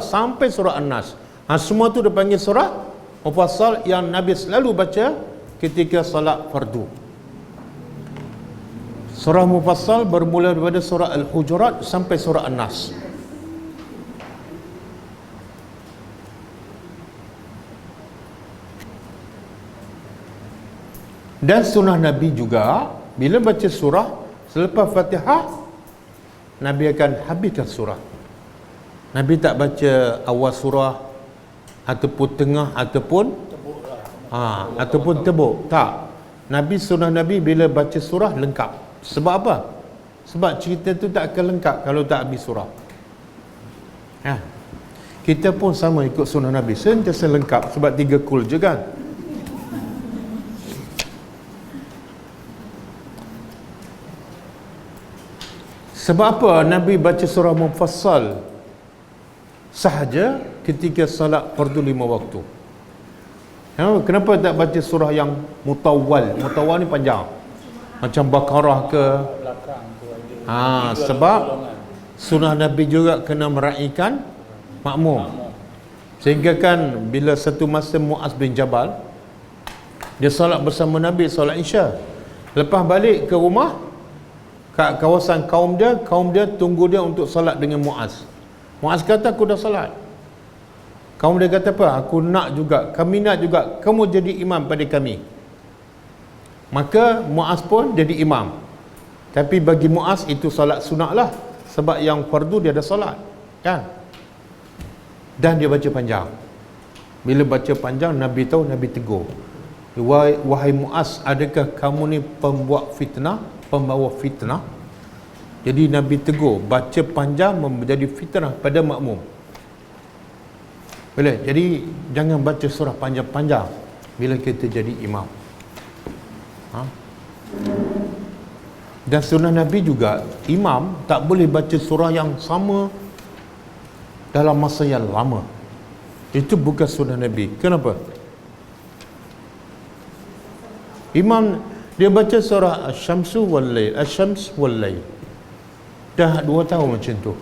sampai surah An-Nas. Semua tu dipanggil surah Mufassal yang Nabi selalu baca ketika salat fardu. Surah Mufassal bermula daripada surah Al-Hujurat sampai surah An-Nas. Dan sunnah Nabi juga, bila baca surah selepas Fatihah, Nabi akan habiskan surah. Nabi tak baca awal surah, ataupun tengah ataupun Tebuk lah. ataupun tebuk. Tak. Nabi sunnah Nabi bila baca surah lengkap. Sebab apa? Sebab cerita tu tak akan lengkap kalau tak habis surah. Kita pun sama ikut sunnah Nabi, sentiasa lengkap sebab 3 kul je kan. Sebab apa Nabi baca surah Mufassal sahaja ketika salat fardu 5 waktu? Kenapa tak baca surah yang mutawwal? Mutawwal ni panjang, macam Baqarah ke. Belakang tu ada. Sebab sunnah Nabi juga kena meraihkan makmum. Sehingga kan bila satu masa Muaz bin Jabal dia solat bersama Nabi, solat Isya. Lepas balik ke rumah, kat kawasan kaum dia tunggu dia untuk solat dengan Muaz. Muaz kata, aku dah solat. Kaum dia kata apa? Aku nak juga, kami nak juga kamu jadi imam pada kami. Maka Muaz pun jadi imam. Tapi bagi Muaz itu solat sunat lah, sebab yang fardu dia dah solat kan. Dan dia baca panjang. Bila baca panjang, Nabi tahu, Nabi tegur, wahai Muaz, adakah kamu ni pembuat fitnah, pembawa fitnah? Jadi Nabi tegur, baca panjang menjadi fitnah pada makmum. Boleh? Jadi jangan baca surah panjang-panjang bila kita jadi imam. Dan sunnah Nabi juga, imam tak boleh baca surah yang sama dalam masa yang lama. Itu bukan sunnah Nabi. Kenapa? Imam dia baca surah Asy-Syamsu wal-Lail, Asy-Syams wal-Lail. Dah 2 tahun macam tu.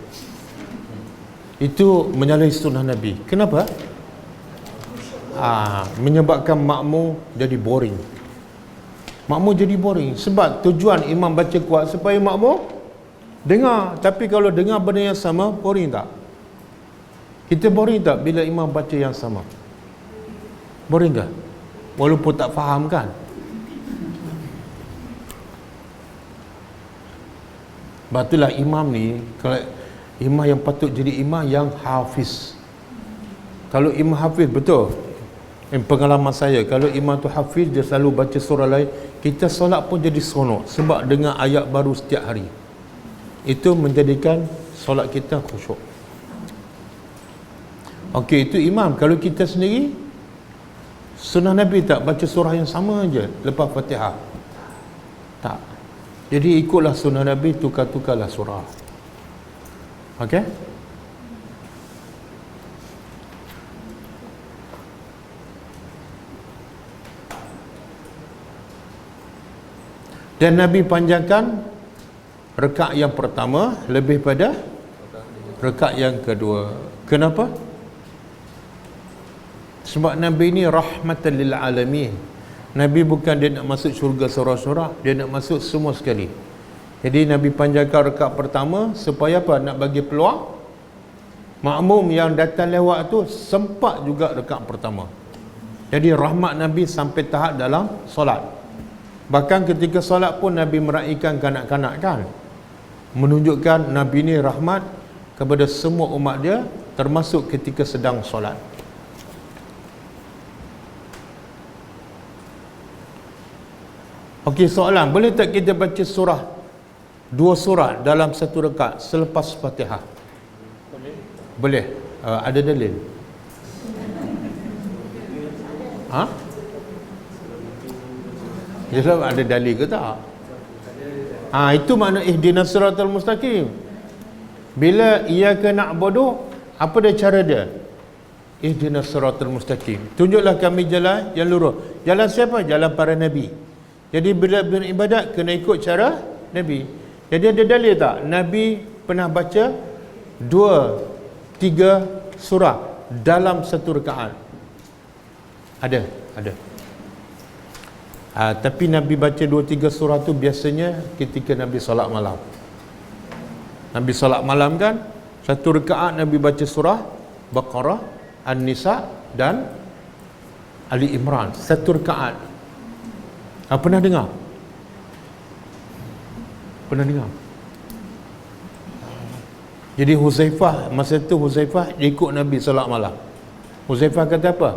Itu menyalahi sunnah Nabi. Kenapa? Menyebabkan makmum jadi boring. Makmum jadi boring. Sebab tujuan imam baca kuat supaya makmum dengar. Tapi kalau dengar benda yang sama, boring tak? Kita boring tak bila imam baca yang sama? Boring tak? Walaupun tak faham kan? Batulah imam ni, kalau imam yang patut jadi imam yang hafiz. Kalau imam hafiz, betul, pengalaman saya, kalau imam tu hafiz, dia selalu baca surah lain, kita solat pun jadi seronok sebab dengar ayat baru setiap hari. Itu menjadikan solat kita khusyuk. Okey, itu imam. Kalau kita sendiri, sunnah Nabi tak baca surah yang sama je lepas Fatihah? Tak. Jadi ikutlah sunnah Nabi, tukar-tukarlah surah. Okey? Dan Nabi panjangkan rakaat yang pertama lebih pada rakaat yang kedua. Kenapa? Sebab Nabi ni rahmatan lil alamin. Nabi bukan dia nak masuk syurga sorang-sorang, dia nak masuk semua sekali. Jadi Nabi panjangkan rakaat pertama supaya apa? Nak bagi peluang makmum yang datang lewat tu sempat juga rakaat pertama. Jadi rahmat Nabi sampai tahap dalam solat. Bahkan ketika solat pun Nabi meraihkan kanak-kanak kan, menunjukkan Nabi ni rahmat kepada semua umat dia, termasuk ketika sedang solat. Okey, soalan, boleh tak kita baca surah, 2 surah dalam satu rakaat selepas Fatihah? Boleh. Boleh. Ada dalil? Jelas ada dalil ke tak? Itu makna ihdinas siratal mustaqim. Bila iyyaka na'budu, apa dia cara dia? Ihdinas siratal mustaqim. Tunjuklah kami jalan yang lurus. Jalan siapa? Jalan para nabi. Jadi bila beribadat kena ikut cara Nabi. Jadi ada dalil tak? Nabi pernah baca 2-3 surah dalam satu rakaat? Ada. Tapi Nabi baca 2-3 surah tu biasanya ketika Nabi solat malam. Nabi solat malam kan, satu rakaat Nabi baca surah Baqarah, An-Nisa dan Ali Imran. Satu rakaat. Pernah dengar? Pernah dengar? Jadi Huzaifah, masa tu Huzaifah ikut Nabi solat malam. Huzaifah kata apa?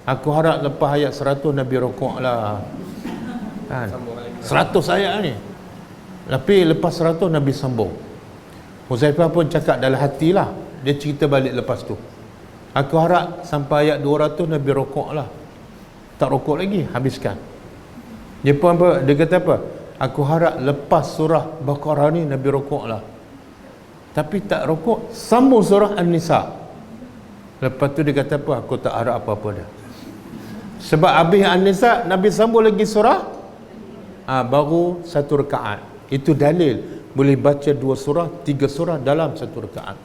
Aku harap lepas ayat 100 Nabi rokok lah kan? 100 ayat ni, tapi lepas 100 Nabi sambung. Huzaifah pun cakap dalam hati lah, dia cerita balik lepas tu, aku harap sampai ayat 200 Nabi rokok lah. Tak rokok lagi, habiskan. Dia pun apa? Dia kata apa? Aku harap lepas surah Baqarah ni Nabi rokok lah. Tapi tak rokok, sambung surah An-Nisa. Lepas tu dia kata apa? Aku tak harap apa-apa dah. Sebab habis An-Nisa, Nabi sambung lagi surah, baru satu rakaat. Itu dalil boleh baca 2 surah, 3 surah dalam satu rakaat.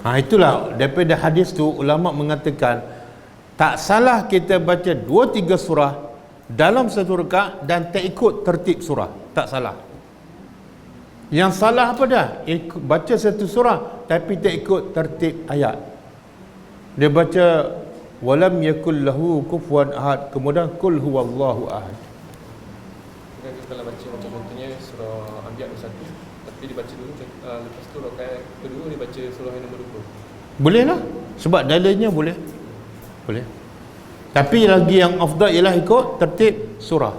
Itulah daripada hadis tu ulama mengatakan tak salah kita baca 2-3 surah dalam satu rakaat dan tak ikut tertib surah, tak salah. Yang salah apa dah? Baca satu surah tapi tak ikut tertib ayat. Dia baca walam yakul lahu kufuwan ahad, kemudian kul huwallahu ahad. Kalau baca macam contohnya surah Anbiya 1, tapi dibaca dulu, lepas tu rakaat kedua dia baca surah yang nombor 20. Boleh lah, sebab dalilnya boleh. Boleh. Tapi lagi yang afdal ialah ikut tertib surah.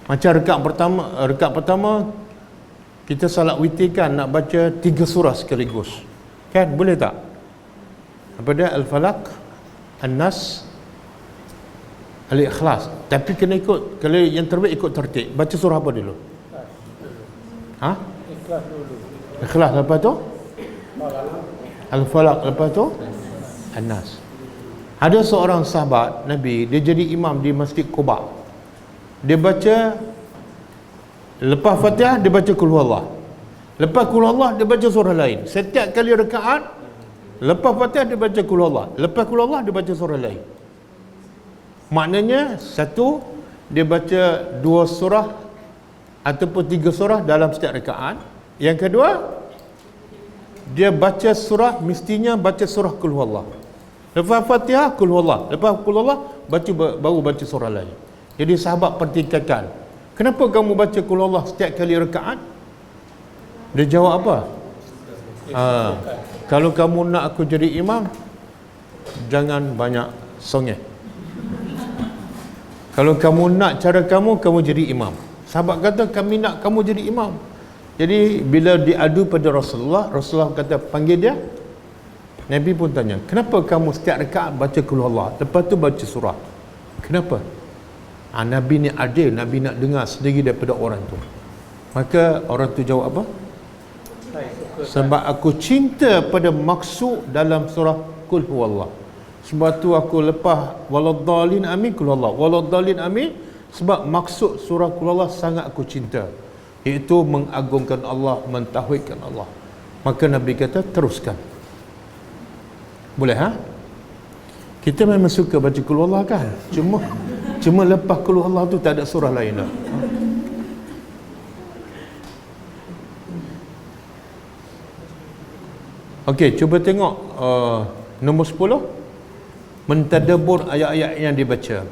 Macam rakaat pertama kita salat witir kan, nak baca 3 surah sekaligus. Kan boleh tak? Apa dia? Al-Falaq, An-Nas, Al-Ikhlas. Tapi kena ikut, kalau yang terbaik ikut tertib. Baca surah apa dulu? Ikhlas dulu. Ikhlas, lepas tu Al-Falaq, lepas tu An-Nas. Ada seorang sahabat Nabi, dia jadi imam di Masjid Quba. Dia baca, lepas Fatihah dia baca Qul Huwallah. Lepas Qul Huwallah dia baca surah lain. Setiap kali rakaat lepas Fatihah dia baca Qul Huwallah, lepas Qul Huwallah dia baca surah lain. Maknanya satu, dia baca 2 surah ataupun 3 surah dalam setiap rakaat. Yang kedua, dia baca surah, mestinya baca surah Qul Huwallah. Lepas Fatihah Qul Huwallah, lepas Qul Huwallah baru baca surah lain. Jadi sahabat pertikaikan, kenapa kamu baca Qul Huwallah setiap kali rakaat? Dia jawab apa? Kalau kamu nak aku jadi imam, jangan banyak songeh. Kalau kamu nak cara kamu jadi imam. Sahabat kata, kami nak kamu jadi imam. Jadi bila diadu pada Rasulullah kata panggil dia. Nabi pun tanya, kenapa kamu setiap rakaat baca Qul Huwallah, lepas tu baca surah? Kenapa? Nabi ni adil, Nabi nak dengar sendiri daripada orang tu. Maka orang tu jawab apa? Sebab aku cinta pada maksud dalam surah Qul Huwallah. Sebab tu aku lepas waladdallin amin Qul Huwallah, waladdallin amin, sebab maksud surah Qul Huwallah sangat aku cinta, iaitu mengagungkan Allah, mentauhidkan Allah. Maka Nabi kata teruskan. Boleh Kita memang suka baca Qul Huwallah kan, cuma lepas Qul Huwallah tu tak ada surah lain dah. Okey, cuba tengok nombor 10, mentadabbur ayat-ayat yang dibaca.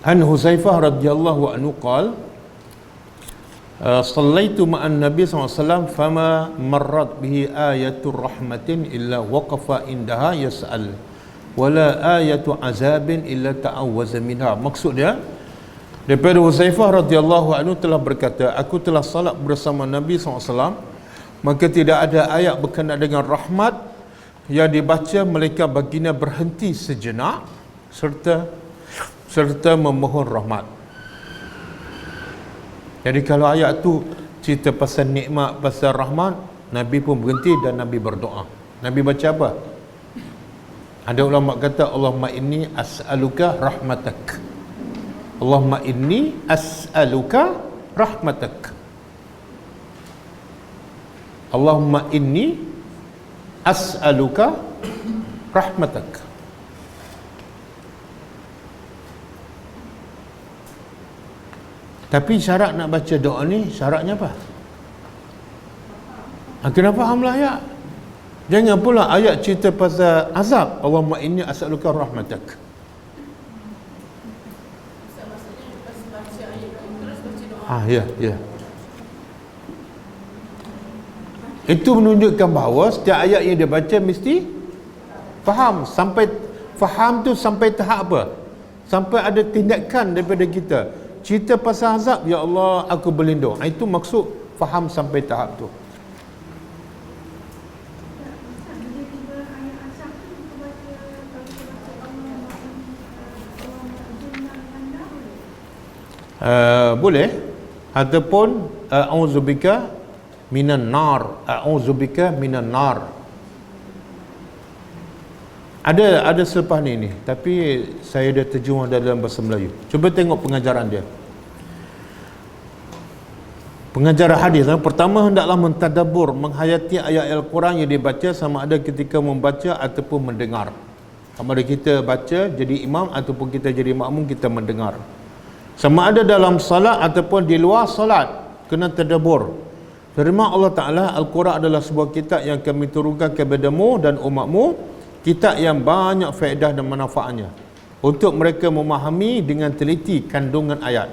An Huzaifah radhiyallahu anhu qala Sallaitu ma'an Nabi SAW fama marrat bihi ayatul rahmatin illa waqafa indaha yas'al wala ayatu azabin illa ta'awwaza minha. Maksud dia, daripada Huzaifah radhiyallahu anhu telah berkata, aku telah salat bersama Nabi SAW, maka tidak ada ayat berkenaan dengan rahmat yang dibaca melainkan baginda berhenti sejenak serta memohon rahmat. Jadi kalau ayat tu cerita pasal nikmat, pasal rahmat, Nabi pun berhenti dan Nabi berdoa. Nabi baca apa? Ada ulama kata, Allahumma inni as'aluka rahmatak. Allahumma inni as'aluka rahmatak. Allahumma inni as'aluka rahmatak. Tapi syarat nak baca doa ni, syaratnya apa? Kena fahamlah ayat. Jangan pula ayat cerita pasal azab, Allahumma inni as'aluka rahmatak. Ya. Itu menunjukkan bahawa setiap ayat yang dia baca mesti faham. Sampai faham tu sampai tahap apa? Sampai ada tindakan daripada kita. Cerita pasal azab, ya Allah aku berlindung. Itu maksud faham sampai tahap tu. Boleh, ataupun a'udzubika minan nar, a'udzubika minan nar. Ada selepas ni, tapi saya dah terjemah dalam bahasa Melayu. Cuba tengok pengajaran dia. Pengajaran hadis, pertama hendaklah mentadabbur, menghayati ayat Al-Quran yang dibaca, sama ada ketika membaca ataupun mendengar. Sama ada kita baca jadi imam ataupun kita jadi makmum, kita mendengar. Sama ada dalam salat ataupun di luar salat, kena tadabbur. Firman Allah Ta'ala, Al-Quran adalah sebuah kitab yang kami turunkan kepadamu dan umatmu, kitab yang banyak faedah dan manfaatnya, untuk mereka memahami dengan teliti kandungan ayat,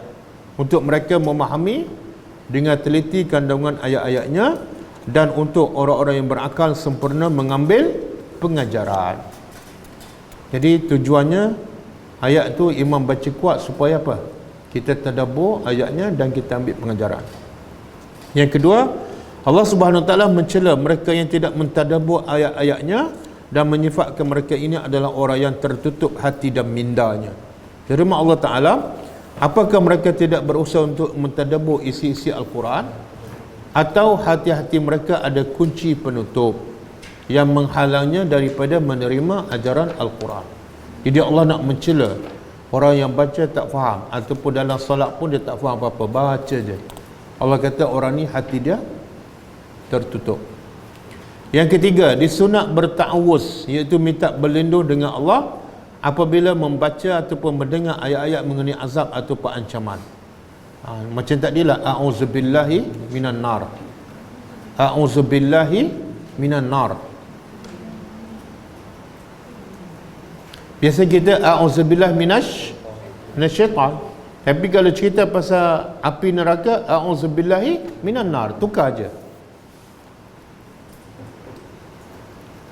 untuk mereka memahami dengan teliti kandungan ayat-ayatnya, dan untuk orang-orang yang berakal sempurna mengambil pengajaran. Jadi tujuannya ayat tu imam baca kuat supaya apa? Kita tadabbur ayatnya dan kita ambil pengajaran. Yang kedua, Allah Subhanahu Wa Taala mencela mereka yang tidak mentadabbur ayat-ayatnya dan menyifatkan mereka ini adalah orang yang tertutup hati dan mindanya. Firman Allah Ta'ala, apakah mereka tidak berusaha untuk mentadabbur isi-isi Al-Quran, atau hati-hati mereka ada kunci penutup yang menghalangnya daripada menerima ajaran Al-Quran. Jadi Allah nak mencela orang yang baca tak faham, ataupun dalam solat pun dia tak faham apa-apa, baca je. Allah kata orang ni hati dia tertutup. Yang ketiga, disunat berta'awuz, iaitu minta berlindung dengan Allah apabila membaca ataupun mendengar ayat-ayat mengenai azab ataupun ancaman. Macam tadilah, a'udzubillahi minan nar, a'udzubillahi minan nar. Biasa kita a'udzubillah minasyaitan. Tapi kalau cerita pasal api neraka, a'udzubillahi minan nar, tukar je.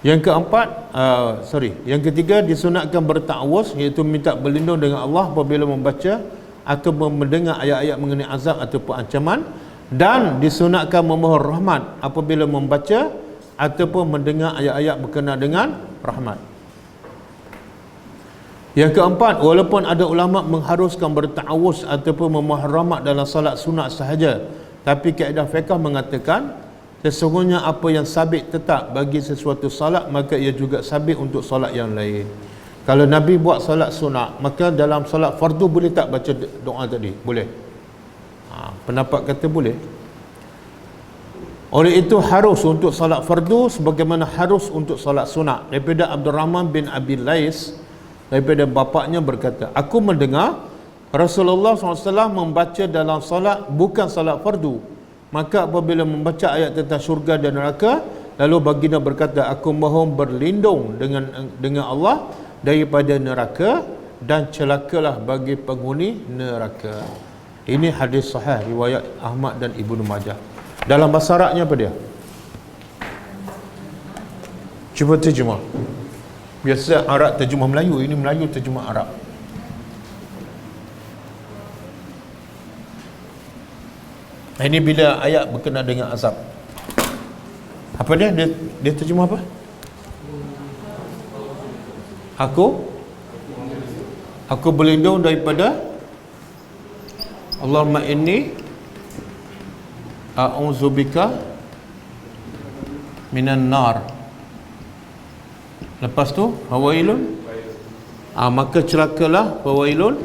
Yang keempat, yang ketiga, disunatkan berta'awuz, iaitu minta berlindung dengan Allah apabila membaca atau mendengar ayat-ayat mengenai azab ataupun ancaman, dan disunatkan memohon rahmat apabila membaca ataupun mendengar ayat-ayat berkenaan dengan rahmat. Yang keempat, walaupun ada ulama mengharuskan berta'awuz ataupun memohon rahmat dalam salat sunat sahaja, tapi kaedah fiqh mengatakan sesungguhnya apa yang sabit tetap bagi sesuatu salat, maka ia juga sabit untuk salat yang lain. Kalau Nabi buat salat sunat, maka dalam salat fardu boleh tak baca doa tadi? Boleh. Pendapat kata boleh. Oleh itu harus untuk salat fardu sebagaimana harus untuk salat sunat. Daripada Abdul Rahman bin Abi Lais, daripada bapaknya berkata, aku mendengar Rasulullah SAW membaca dalam salat bukan salat fardu, maka apabila membaca ayat tentang syurga dan neraka, lalu baginda berkata, aku mohon berlindung dengan Allah daripada neraka, dan celakalah bagi penghuni neraka. Ini hadis sahih riwayat Ahmad dan Ibnu Majah. Dalam bahasa Arabnya apa dia? Cuba terjemah. Biasa Arab terjemah Melayu, ini Melayu terjemah Arab. Ini bila ayat berkenaan dengan azab. Apa dia? Dia terjemah apa? Aku berlindung daripada, Allahumma inni a'udzubika minan nar. Lepas tu fawailun, maka celakalah, fawailun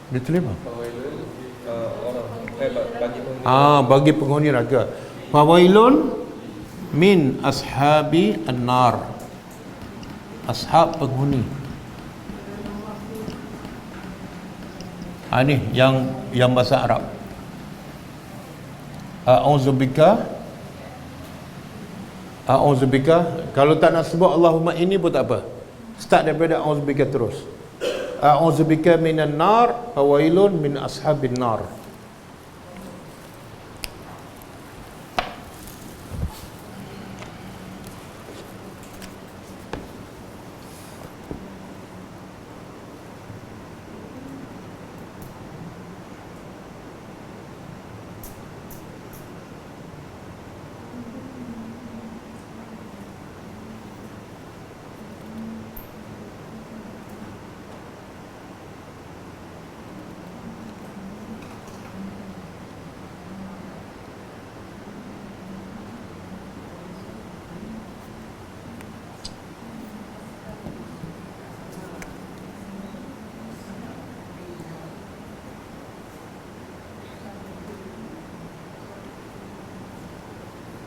dia tulis apa? Bagi penghuni neraka. Fawailun min ashabi an-nar, ashab penghuni. Ni yang bahasa Arab. A'udzubika kalau tak nak sebut Allahumma ini pun tak apa. Start daripada a'udzubika terus. A'udzubika minan nar wa wailun min ashabin nar.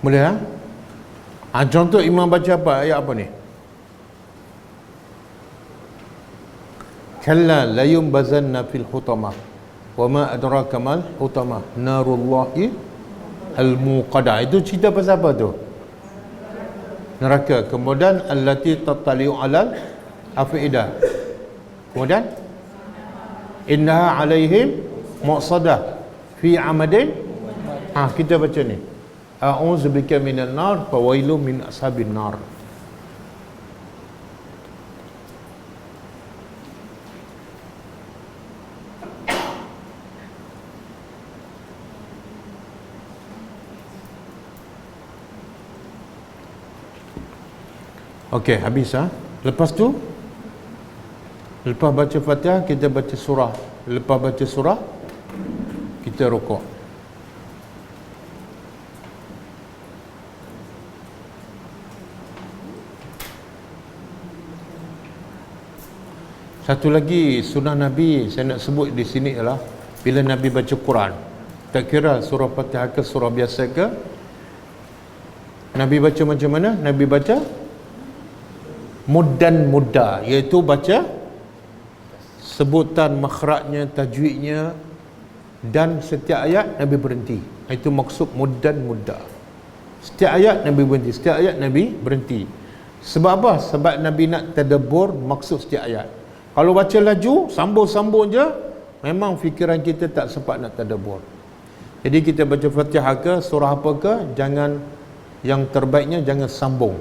Boleh contoh imam baca apa? Ayat apa ni? Kalla la yumbazanna fil hutamah wa ma adraka mal hutamah narullahi al-muqadah. Itu cerita pasal apa tu? Neraka. Kemudian allati tattali'u alal afidah. Kemudian innaha alaihim muqsadah fi amadin. Kita baca ni, a'udzubika minan nar fa wailun min ashabin nar. Okey, habis Lepas tu, lepas baca Fatihah kita baca surah. Lepas baca surah kita rukuk. Satu lagi sunnah Nabi saya nak sebut di sini ialah bila Nabi baca Quran, tak kira surah Fatihah ke surah biasa ke, Nabi baca macam mana? Nabi baca muddan mudda, iaitu baca sebutan makhrajnya, tajwidnya, dan setiap ayat Nabi berhenti. Itu maksud muddan mudda. Setiap ayat Nabi berhenti, setiap ayat Nabi berhenti. Sebab apa? Sebab Nabi nak tadabbur maksud setiap ayat. Kalau baca laju, sambung-sambung je, memang fikiran kita tak sempat nak tadabbur. Jadi kita baca Fatihah ke surah apa ke, jangan, yang terbaiknya jangan sambung.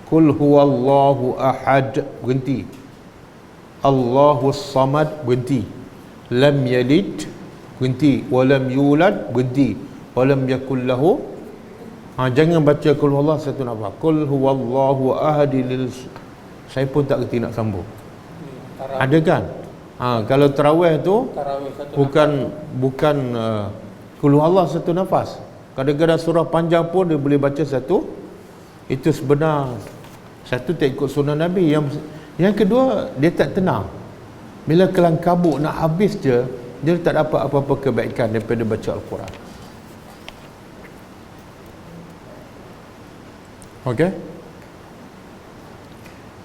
Qul huwallahu ahad, berhenti. Allahus samad, berhenti. Lam yalid, berhenti. Walam yulad, berhenti. Walam yakul lahu. Jangan baca qul huwallahu satu nafas. Qul huwallahu ahad lil. Saya pun tak kerti nak sambung. Ada kan? Kalau tarawih tu bukan qul huwallahu satu nafas. Kadang-kadang surah panjang pun dia boleh baca satu. Itu sebenar. Satu tak ikut sunnah Nabi. Yang kedua, dia tak tenang. Bila kelang kabut nak habis je, dia tak dapat apa-apa kebaikan daripada baca Al-Quran. Okey?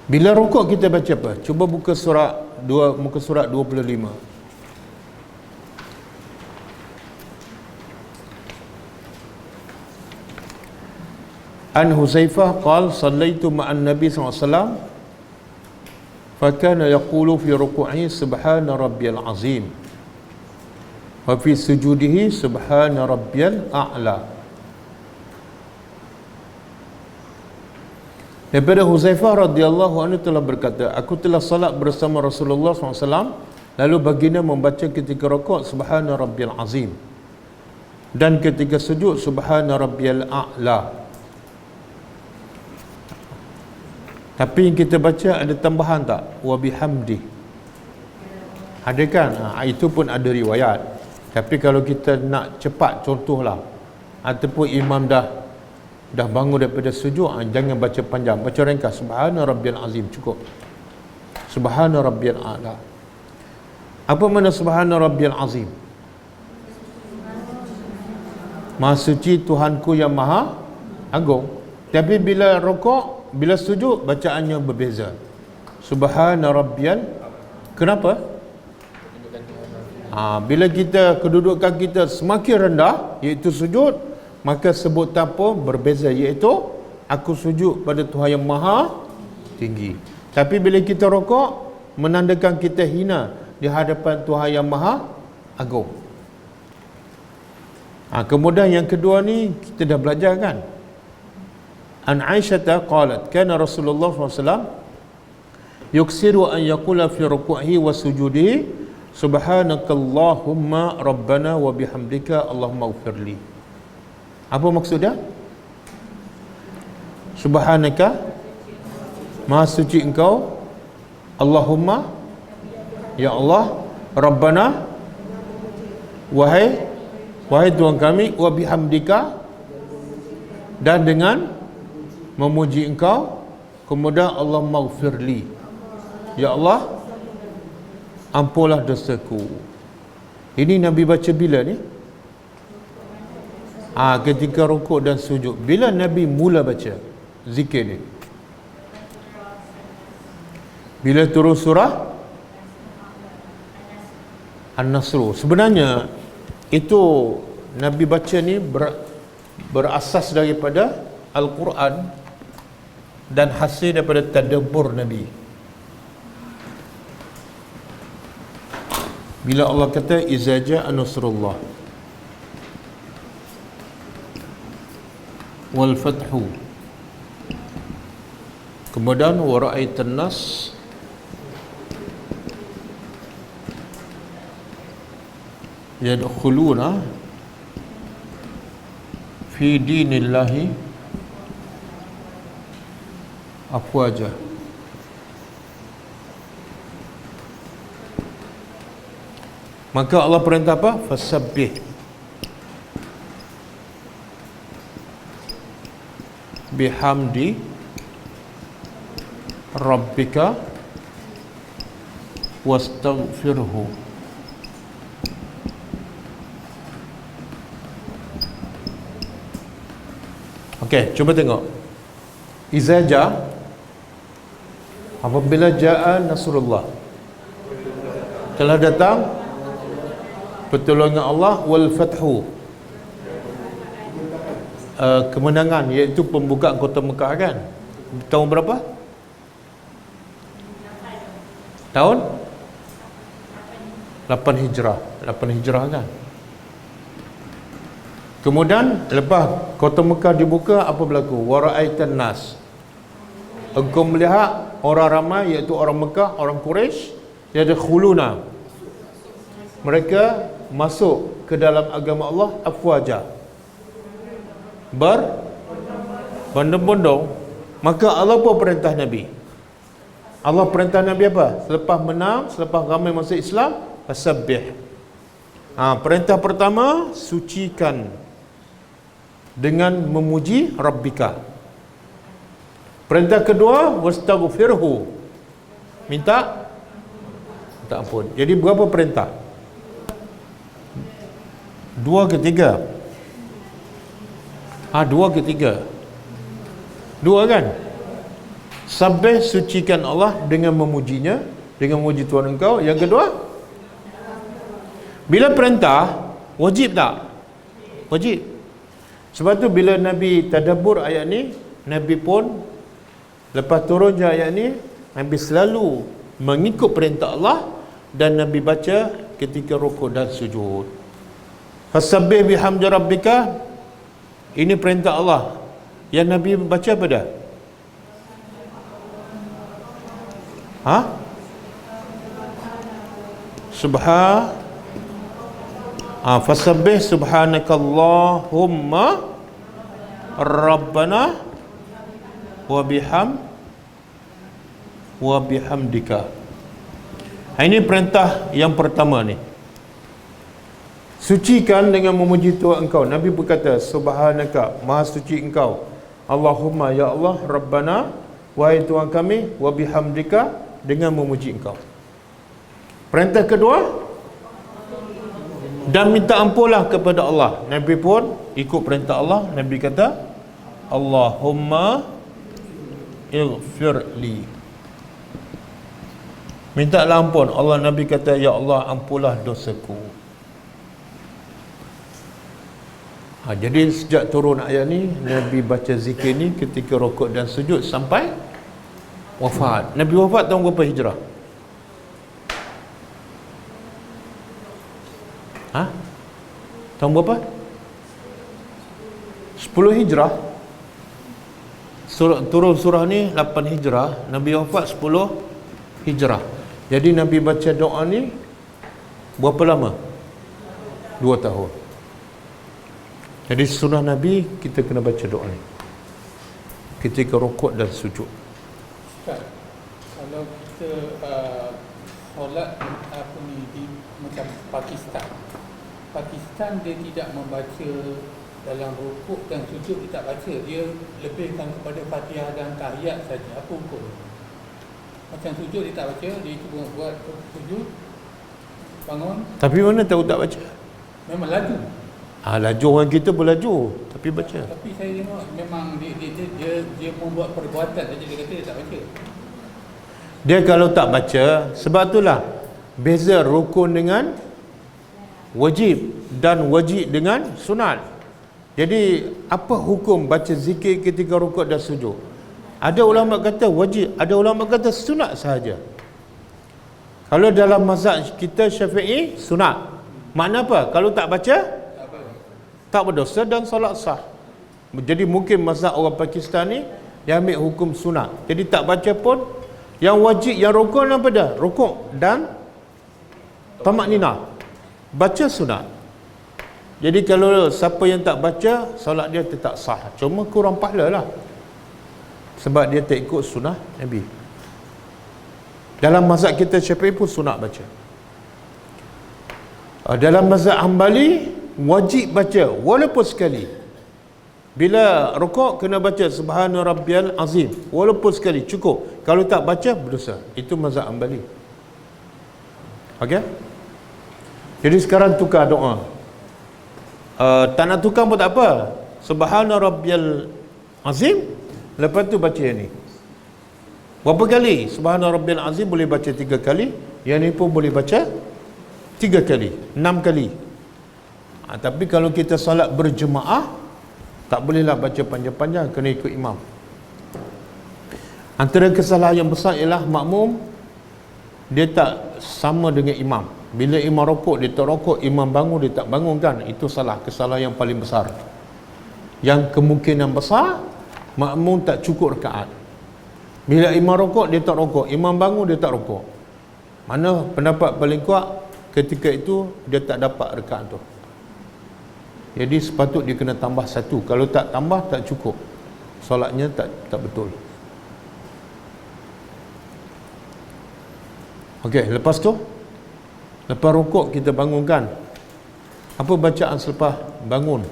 Bila rukuk kita baca apa? Cuba buka muka surat 25. An Huzaifah qala sallaitu ma'an Nabi sallallahu alaihi wasallam fa kana yaqulu fi ruku'ihi subhana rabbiyal azim wa fi sujudihi subhana rabbiyal a'la. Daripada Huzaifah radhiyallahu anhu telah berkata, aku telah salat bersama Rasulullah SAW, lalu baginda membaca ketika rukuk subhana rabbiyal azim dan ketika sujud subhana rabbiyal a'la. Tapi yang kita baca ada tambahan tak? Wa bihamdi. Ada kan? Itu pun ada riwayat. Tapi kalau kita nak cepat, contohlah, ataupun imam dah bangun daripada sujud, jangan baca panjang, baca ringkas, subhana rabbiyal azim, cukup. Subhana rabbiyal a'la. Apa makna subhana rabbiyal azim? Maha suci Tuhanku yang maha agung. Tapi bila rukuk, bila sujud, bacaannya berbeza. Subhana rabbiyal. Kenapa? Bila kita kedudukan kita semakin rendah, iaitu sujud, maka sebutan pun berbeza, iaitu aku sujud pada Tuhan yang Maha Tinggi. Tapi bila kita rokok, menandakan kita hina di hadapan Tuhan yang Maha Agung. Kemudian yang kedua ni kita dah belajar kan. An Aisyah qalat kana Rasulullah SAW yuksiru an yaqula fi ruku'ihi wa sujudihi subhanakallahumma rabbana wa bihamdika Allahumma ighfirli. Apa maksudnya? Subhanaka, Maha suci Engkau, Allahumma, ya Allah, Rabbana, wahai Tuhan kami, wa bihamdika, dan dengan memuji Engkau, kemudian Allah maghfirli, ya Allah, ampunlah dosaku. Ini Nabi baca bila ni? Ketika rukuk dan sujud. Bila Nabi mula baca zikir ni? Bila turun surah An-Nasr. Sebenarnya itu Nabi baca ni berasas daripada Al-Quran dan hasil daripada tadabbur Nabi. Bila Allah kata iza ja'a nasrullah wal fathu, kemudian wa ra'aitan nas yadkhuluna fi dinillahi afwaja. Maka Allah perintah apa? Fasabbih bihamdi rabbika wastaghfirhu. Okey, cuba tengok. Iza ja, apabila jaa nasrullah, telah datang pertolongan Allah, wal fathu, kemenangan, iaitu pembukaan kota Mekah kan. Tahun berapa? Tahun 8 Hijrah. 8 Hijrah kan. Kemudian lepas kota Mekah dibuka, apa berlaku? Wa ra'aitan nas, engkau melihat orang ramai, iaitu orang Mekah, orang Quraisy, yadkhuluna, mereka masuk ke dalam agama Allah afwaja, berbondong-bondong. Maka Allah pun perintah Nabi. Allah perintah Nabi apa? Selepas menang, selepas ramai masuk Islam, fasabbih. Perintah pertama, sucikan dengan memuji Rabbika. Perintah kedua, wastaghfirhu, minta ampun. Jadi berapa perintah? 2 ke 3? 2 ke 3? 2 kan? Sabbih, sucikan Allah dengan memujinya, dengan memuji Tuhan engkau. Yang kedua, bila perintah, wajib tak? Wajib. Sebab tu bila Nabi tadabbur ayat ni, Nabi pun lepas turun je ayat ni, Nabi selalu mengikut perintah Allah, dan Nabi baca ketika rukuk dan sujud. Fasabbih bihamdi rabbika, ini perintah Allah. Yang Nabi baca apa dah? Fasabbih subhanakallahumma rabbana wa bihamdika. Ini perintah yang pertama ni. Sucikan dengan memuji Tuhan engkau. Nabi berkata subhanaka, maha suci engkau, Allahumma, ya Allah, rabbana, wahai Tuhan kami, wa bihamdika, dengan memuji engkau. Perintah kedua, dan minta ampunlah kepada Allah. Nabi pun ikut perintah Allah. Nabi kata Allahumma ighfirli, Mintalah ampun. Allah, Nabi kata, ya Allah, ampunlah dosaku. Jadi sejak turun ayat ni, Nabi baca zikir ni ketika rukuk dan sujud sampai wafat. Nabi wafat tahun berapa hijrah? Tahun berapa? 10 hijrah. Turun surah ni 8 hijrah, Nabi wafat 10 hijrah. Jadi Nabi baca doa ni berapa lama? 2 tahun. Jadi sunnah Nabi, kita kena baca doa ni ketika rukuk dan sujud. Ustaz, kalau kita solat macam Pakistan dia tidak membaca dalam rukuk dan sujud, dia tak baca, dia lebihkan kepada Fatihah dan tahiyat saja. Apa hukum? Macam sujud dia tak baca, dia cuba buat sujud, bangun. Tapi mana tahu tak baca? Memang laju. Laju orang kita berlaju tapi baca. Tapi saya tengok memang dia membuat perbuatan saja, dia kata dia tak baca. Dia kalau tak baca, sebab itulah beza rukun dengan wajib dan wajib dengan sunat. Jadi apa hukum baca zikir ketika rukuk dan sujud? Ada ulama kata wajib, ada ulama kata sunat sahaja. Kalau dalam mazhab kita Syafi'i, sunat. Makna apa? Kalau tak baca, tak berdosa dan solat sah. Jadi mungkin mazhab orang Pakistan ni dia ambil hukum sunat. Jadi tak baca pun, yang wajib, yang rukun apa dah? Rukuk dan tamak nina. Baca sunat. Jadi kalau siapa yang tak baca, solat dia tetap sah. Cuma kurang pahala lah, sebab dia tak ikut sunnah Nabi. Dalam mazhab kita Syafi'i pun sunat baca. Dalam mazhab Hanbali wajib baca walaupun sekali. Bila rukuk kena baca subhana rabbiyal azim walaupun sekali, cukup. Kalau tak baca berdosa. Itu mazhab Hanbali. Okey? Jadi sekarang tukar doa. Tak nak tukar pun tak apa. Subhana rabbiyal azim, lepas tu baca yang ni. Berapa kali? Subhana rabbiyal azim boleh baca 3 kali. Yang ni pun boleh baca 3 kali, 6 kali. Tapi kalau kita solat berjemaah, tak bolehlah baca panjang-panjang, kena ikut imam. Antara kesalahan yang besar ialah makmum dia tak sama dengan imam. Bila imam rokok, dia tak rokok, imam bangun, dia tak bangunkan. Itu salah, kesalahan yang paling besar. Yang kemungkinan besar makmum tak cukup rakaat. Bila imam rokok, dia tak rokok, imam bangun, dia tak rokok. Mana pendapat paling kuat, ketika itu dia tak dapat rakaat tu. Jadi sepatut dia kena tambah 1. Kalau tak tambah, tak cukup, solatnya tak betul. Okey, lepas tu, lepas rukuk kita bangunkan. Apa bacaan selepas bangun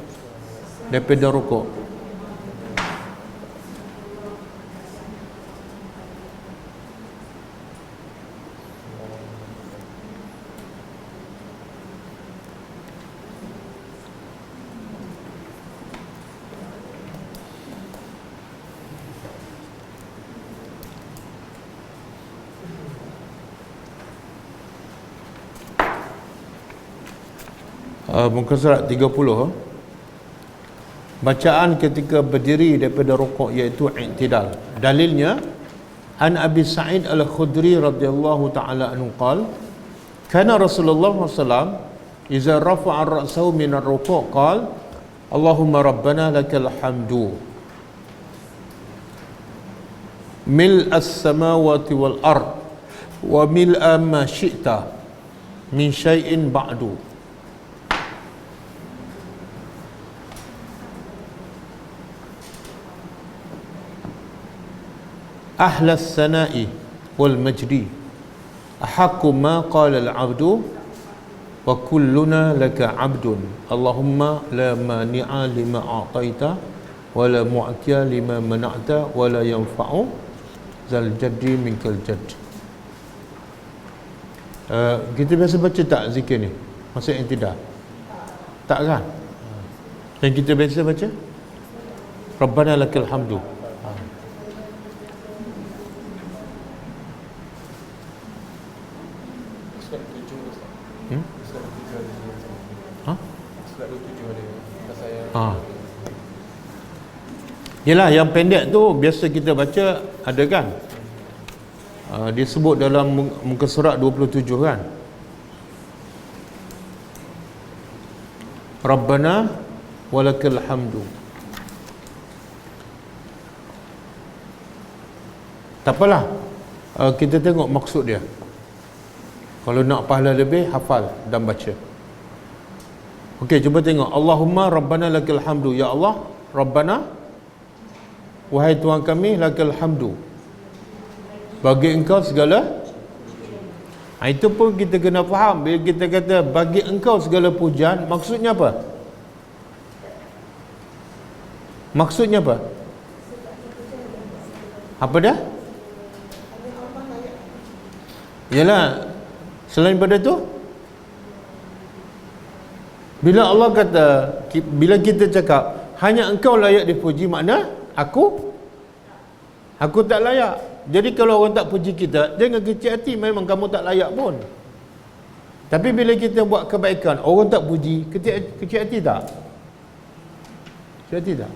daripada rukuk? Muka surat 30. Bacaan ketika berdiri daripada rukuk iaitu i'tidal. Dalilnya an Abi Sa'id Al-Khudri radhiyallahu ta'ala anhu qala kana Rasulullah SAW idza rafa'a ra'sahu min ar-ruku' qala Allahumma rabbana lakal hamdu mil as-samawati wal ard wa mil'a ma syi'ta min syai'in ba'du. Ahlas sana'i wal majdi ahaqqu ma qala al-'abdu wa kulluna laka 'abdun Allahumma la mani'a lima a'taita wa la mu'tiya lima mana'ta wa la yanfa'u zal jaddi minkal jadd. Kita biasa baca tak zikir ni masa i'tidal? Tak kan? Yang kita biasa baca Rabbana lakal hamdu. Surat 7 Ustaz. Surat 7 ada. Ha? Surat 27 ada. Pasal yang Yelah, yang pendek tu biasa kita baca ada kan? Dia sebut dalam muka surat 27 kan? Rabbana walakal hamdu. Tak apalah, kita tengok maksud dia. Kalau nak pahala lebih, hafal dan baca. Okey, cuba tengok. Allahumma Rabbana lakal hamdu. Ya Allah, Rabbana, wahai Tuhan kami, lakal hamdu, bagi Engkau segala. Itu pun kita kena faham. Bila kita kata bagi Engkau segala pujian, maksudnya apa? Maksudnya apa? Apa dia? Yalah, selain pada tu, bila Allah kata, bila kita cakap hanya Engkau layak dipuji, makna aku tak layak. Jadi kalau orang tak puji kita, jangan kecil hati, memang kamu tak layak pun. Tapi bila kita buat kebaikan, orang tak puji, kecil hati tak? Kecil hati tak?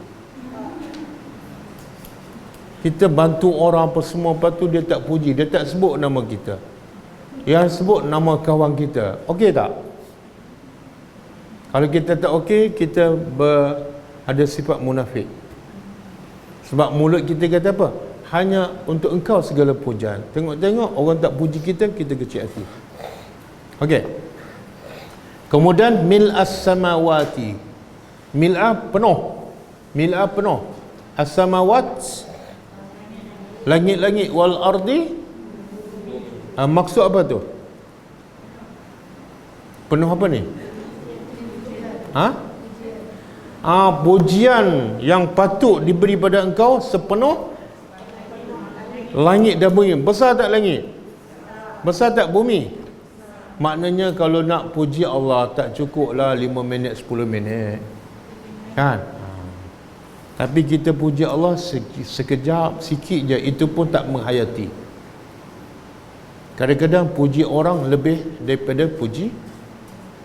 Kita bantu orang apa semua, lepas tu dia tak puji, dia tak sebut nama kita, yang sebut nama kawan kita. Okey tak? Kalau kita tak okey, kita ada sifat munafik. Sebab mulut kita kata apa? Hanya untuk Engkau segala pujian. Tengok-tengok orang tak puji kita, kita kecil hati. Okey. Kemudian mil'as samawati. Mil'a penuh. Mil'a penuh. As-samawat, langit-langit, wal ardi. Maksud apa tu? Penuh apa ni? Pujian yang patut diberi pada Engkau sepenuh langit dan bumi. Besar tak langit? Besar tak bumi? Maknanya kalau nak puji Allah, tak cukup lah 5 minit 10 minit kan? Tapi kita puji Allah sekejap, sikit je, itu pun tak menghayati. Kadang-kadang puji orang lebih daripada puji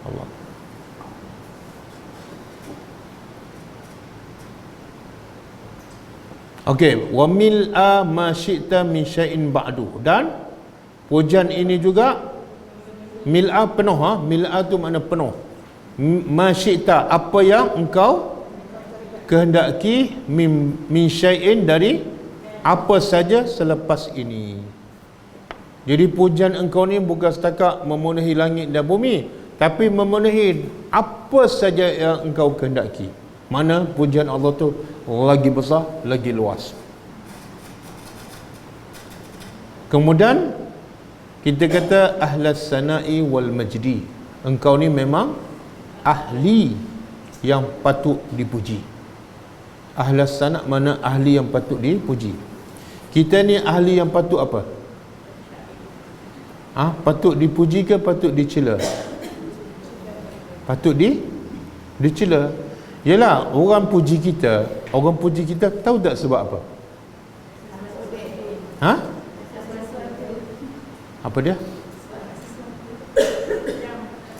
Allah. Okey, wa mil'a ma syi'ta min syai'in ba'du. Dan pujian ini juga mil'a penuh. Mil'a tu makna penuh. Ma syi'ta, apa yang engkau kehendaki, min syai'in, dari apa saja selepas ini. Jadi pujian engkau ni bukan setakat memenuhi langit dan bumi, tapi memenuhi apa saja yang engkau kehendaki. Mana pujian Allah tu lagi besar, lagi luas. Kemudian kita kata ahlas sana'i wal majdi. Engkau ni memang ahli yang patut dipuji. Ahlas sana' mana ahli yang patut dipuji. Kita ni ahli yang patut apa? Patut dipuji ke patut dicela? Patut dicela. Yalah, orang puji kita tahu tak sebab apa? Apa dia?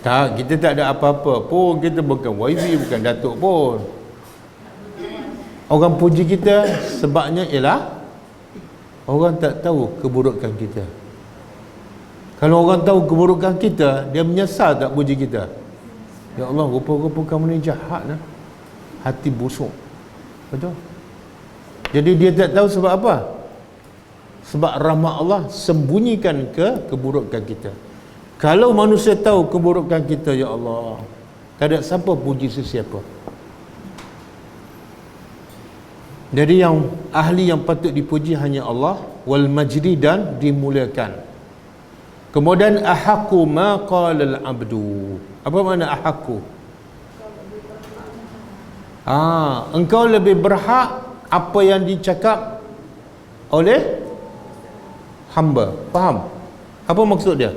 Tak, kita tak ada apa-apa pun, kita bukan wifi, bukan datuk pun. Orang puji kita sebabnya ialah orang tak tahu keburukan kita. Kalau orang tahu keburukan kita, dia menyesal tak puji kita? Ya Allah, rupa-rupa kamu ni jahat lah. Hati busuk. Betul? Jadi dia tak tahu sebab apa? Sebab rahmat Allah sembunyikan keburukan kita. Kalau manusia tahu keburukan kita, ya Allah, tak ada siapa puji sesiapa. Jadi yang ahli yang patut dipuji hanya Allah, wal majdi, dan dimuliakan. Kemudian ahaqqu ma qala al-abdu. Apa makna ahaqqu? Engkau lebih berhak apa yang dicakap oleh hamba. Faham? Apa maksud dia?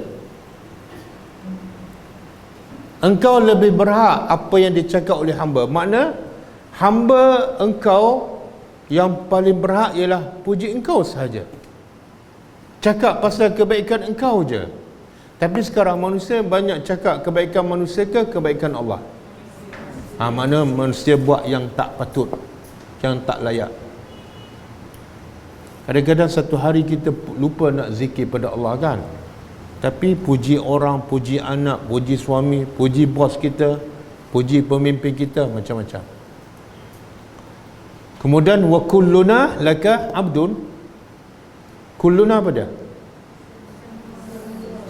Engkau lebih berhak apa yang dicakap oleh hamba. Makna hamba engkau yang paling berhak ialah puji engkau sahaja. Cakap pasal kebaikan engkau je. Tapi sekarang manusia banyak cakap kebaikan manusia ke kebaikan Allah. Mana manusia buat yang tak patut, yang tak layak. Kadang-kadang satu hari kita lupa nak zikir pada Allah kan. Tapi puji orang, puji anak, puji suami, puji bos kita, puji pemimpin kita, macam-macam. Kemudian wa kulluna laka abdun. Kulluna apa dia?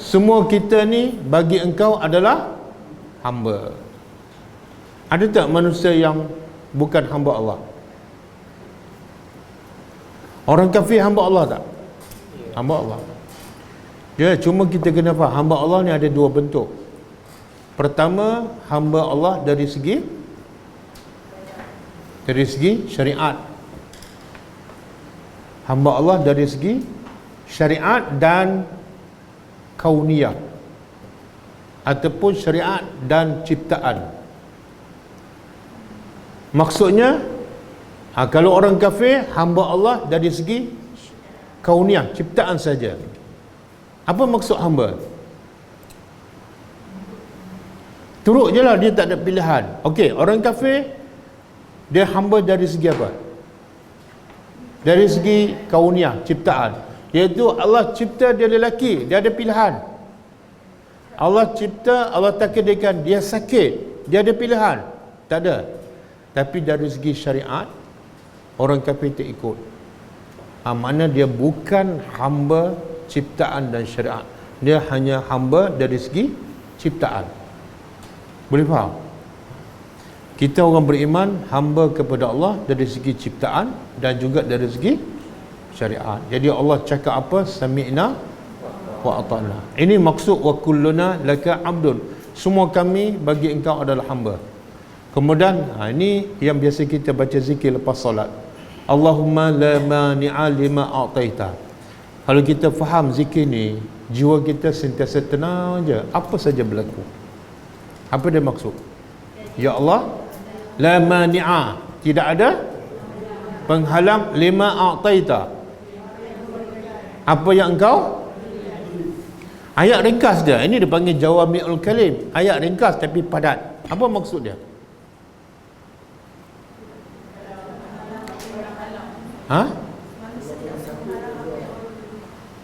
Semua kita ni bagi engkau adalah hamba. Ada tak manusia yang bukan hamba Allah? Orang kafir hamba Allah tak? Hamba Allah. Ya, cuma kita kena faham, hamba Allah ni ada dua bentuk. Pertama, hamba Allah dari segi syariat. Hamba Allah dari segi syariat dan kauniyah, ataupun syariat dan ciptaan. Maksudnya, kalau orang kafir, hamba Allah dari segi kauniyah, ciptaan saja. Apa maksud hamba? Turut je lah, dia tak ada pilihan. Okey, orang kafir, dia hamba dari segi apa? Dari segi kauniyah, ciptaan. Iaitu Allah cipta dia lelaki, dia ada pilihan. Allah cipta, Allah takdirkan dia sakit, dia ada pilihan. Tak ada. Tapi dari segi syariat, orang kafir tak ikut. Mana dia bukan hamba ciptaan dan syariat, dia hanya hamba dari segi ciptaan. Boleh faham? Kita orang beriman hamba kepada Allah dari segi ciptaan dan juga dari segi syariat. Jadi Allah cakap apa? Sami'na wa ata'na. Ini maksud wa kulluna laka abdun. Semua kami bagi engkau adalah hamba. Kemudian ini yang biasa kita baca zikir lepas solat. Allahumma la mani'a lima a'taita. Kalau kita faham zikir ni, jiwa kita sentiasa tenang je, apa saja berlaku. Apa dia maksud? Ya Allah, la mani'a, tidak ada penghalang, lima a'taita, apa yang engkau. Ayat ringkas dia. Ini dipanggil jawami'ul kalim. Ayat ringkas tapi padat. Apa maksud dia?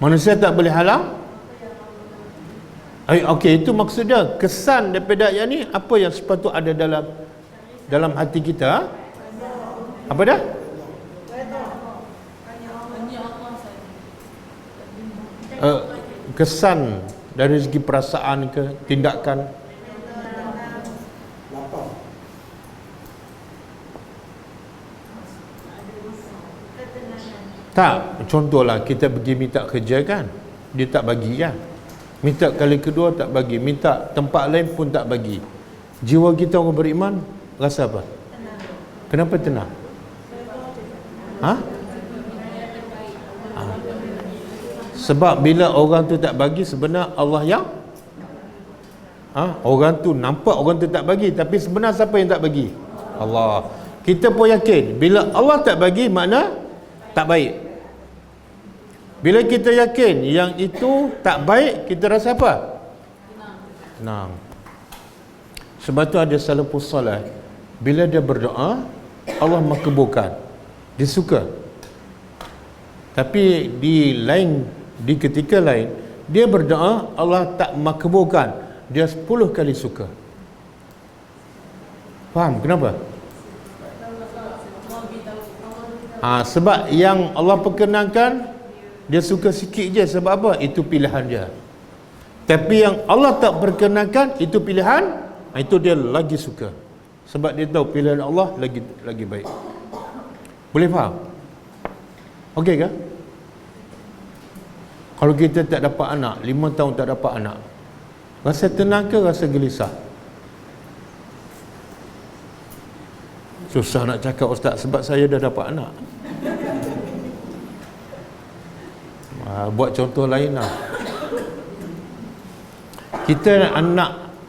Manusia tak boleh halang? Okey, itu maksud dia. Kesan daripada ayat ni, apa yang sepatut ada dalam hati kita? Apa dah? Kesan dari segi perasaan ke tindakan. Tak, contohlah kita pergi minta kerja kan, dia tak bagi kan. Minta kali kedua tak bagi, minta tempat lain pun tak bagi. Jiwa kita orang beriman rasa apa? Tenang. Kenapa tenang? Sebab bila orang tu tak bagi, sebenarnya Allah yang orang tu nampak orang tu tak bagi, tapi sebenarnya siapa yang tak bagi? Allah. Kita pun yakin bila Allah tak bagi, makna tak baik. Bila kita yakin yang itu tak baik, kita rasa apa? Tenang. Sebab tu ada salafus salih, bila dia berdoa, Allah makbulkan, dia suka. Tapi di ketika lain, dia berdoa, Allah tak makbulkan, dia 10 kali suka. Faham kenapa? Sebab yang Allah perkenankan, dia suka sikit je. Sebab apa? Itu pilihan dia. Tapi yang Allah tak perkenankan, itu pilihan, itu dia lagi suka. Sebab dia tahu pilihan Allah lagi baik. Boleh faham? Okey ke? Kalau kita tak dapat anak, 5 tahun tak dapat anak, rasa tenang ke rasa gelisah? Susah nak cakap ustaz, sebab saya dah dapat anak. Buat contoh lain lah. Kita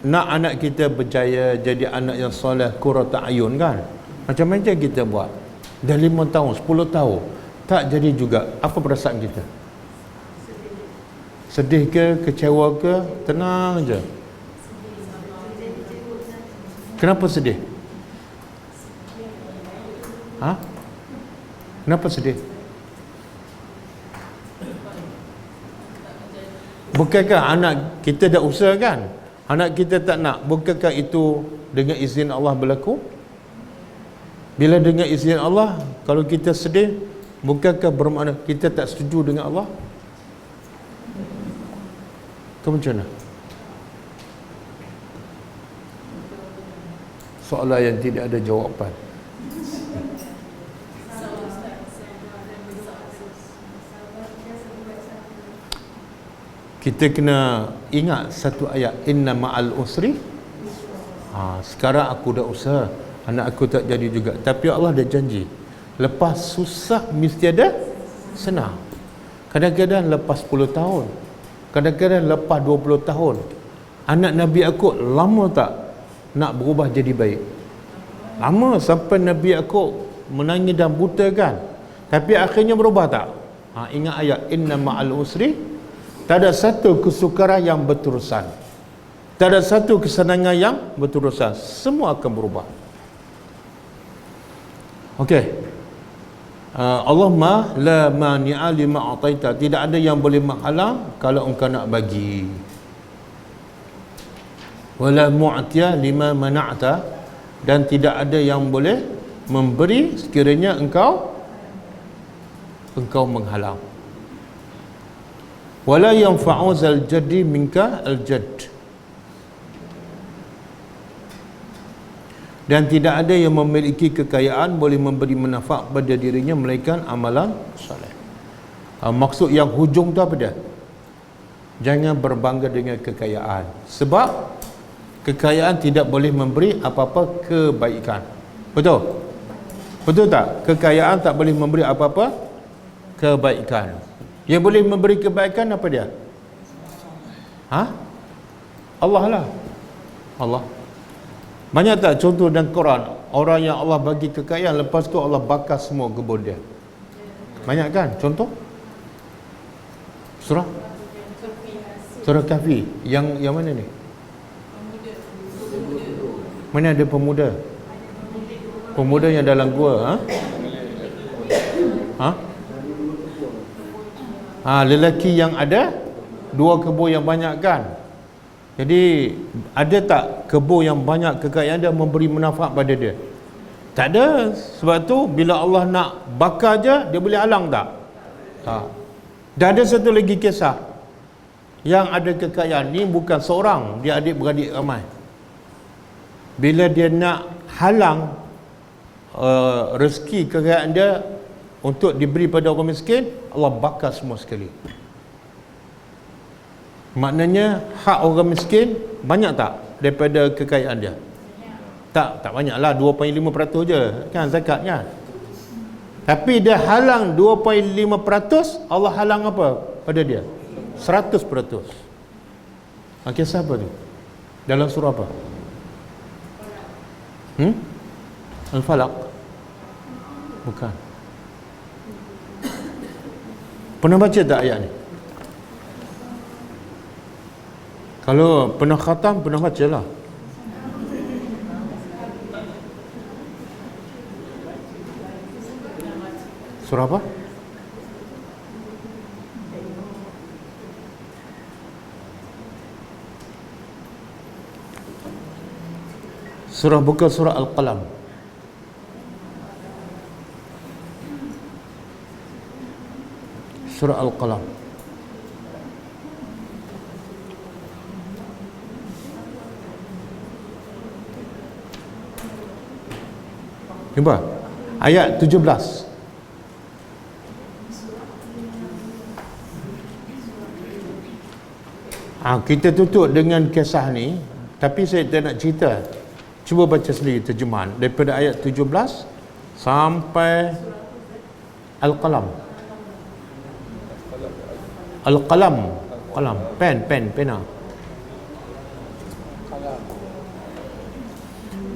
nak anak kita berjaya, jadi anak yang soleh, qurrata ayun kan. Macam-macam kita buat. Dah 5 tahun, 10 tahun tak jadi juga. Apa perasaan kita? Sedih ke, kecewa ke, tenang je. Kenapa sedih? Ha? Kenapa sedih? Bukankah anak kita dah usaha kan? Anak kita tak nak. Bukankah itu dengan izin Allah berlaku? Bila dengan izin Allah, kalau kita sedih, bukankah bermakna kita tak setuju dengan Allah? Itu macam mana? Soalan yang tidak ada jawapan. Kita kena ingat satu ayat, inna ma'al usri. Sekarang aku dah usaha, anak aku tak jadi juga, tapi Allah dah janji lepas susah mesti ada senang. Kadang-kadang lepas 10 tahun, kadang-kadang lepas 20 tahun. Anak Nabi aku lama tak nak berubah jadi baik? Lama, sampai Nabi aku menangis dan buta kan, tapi akhirnya berubah tak? Ingat ayat inna ma'al usri. Tak ada satu kesukaran yang berterusan, tak ada satu kesenangan yang berterusan, semua akan berubah. Okey. Allahumma la mani'a lima ataita, tidak ada yang boleh menghalang kalau engkau nak bagi. Wala mu'tiya lima mana'ta, dan tidak ada yang boleh memberi sekiranya engkau menghalang. Wala yanfa'u zal jaddi minka al jadd, dan tidak ada yang memiliki kekayaan boleh memberi manfaat pada dirinya melainkan amalan soleh. Maksud yang hujung tu apa dia? Jangan berbangga dengan kekayaan, sebab kekayaan tidak boleh memberi apa-apa kebaikan. Betul? Betul tak? Kekayaan tak boleh memberi apa-apa kebaikan. Yang boleh memberi kebaikan apa dia? Allah lah. Allah. Banyak tak contoh dalam Quran orang yang Allah bagi kekayaan, lepas tu Allah bakar semua kebun dia? Banyak kan contoh? Surah Kahfi. Yang mana ni? Mana ada pemuda? Pemuda yang dalam gua, lelaki yang ada 2 kebun yang banyak kan. Jadi ada tak kebun yang banyak kekayaan dia memberi manfaat pada dia? Tak ada. Sebab tu bila Allah nak bakar je, dia boleh halang tak? Dan ada satu lagi kisah yang ada kekayaan ni bukan seorang, dia adik-beradik ramai. Bila dia nak halang rezeki kekayaan dia untuk diberi pada orang miskin, Allah bakar semua sekali. Maknanya hak orang miskin banyak tak daripada kekayaan dia? Tak banyak lah, 2.5% je kan zakat kan. Tapi dia halang 2.5%, Allah halang apa pada dia? 100%. Kisah apa tu? Dalam surah apa? Al-Falaq? Bukan. Pernah baca tak ayat ni? Kalau pernah khatam, pernah baca lah. Surah apa? Surah, bukan surah Al-Qalam. Surah Al-Qalam. Cuba ayat 17. Kita tutup dengan kisah ni, tapi saya tak nak cerita. Cuba baca sendiri terjemahan daripada ayat 17 sampai Al-Qalam. Al-Qalam, qalam, pena.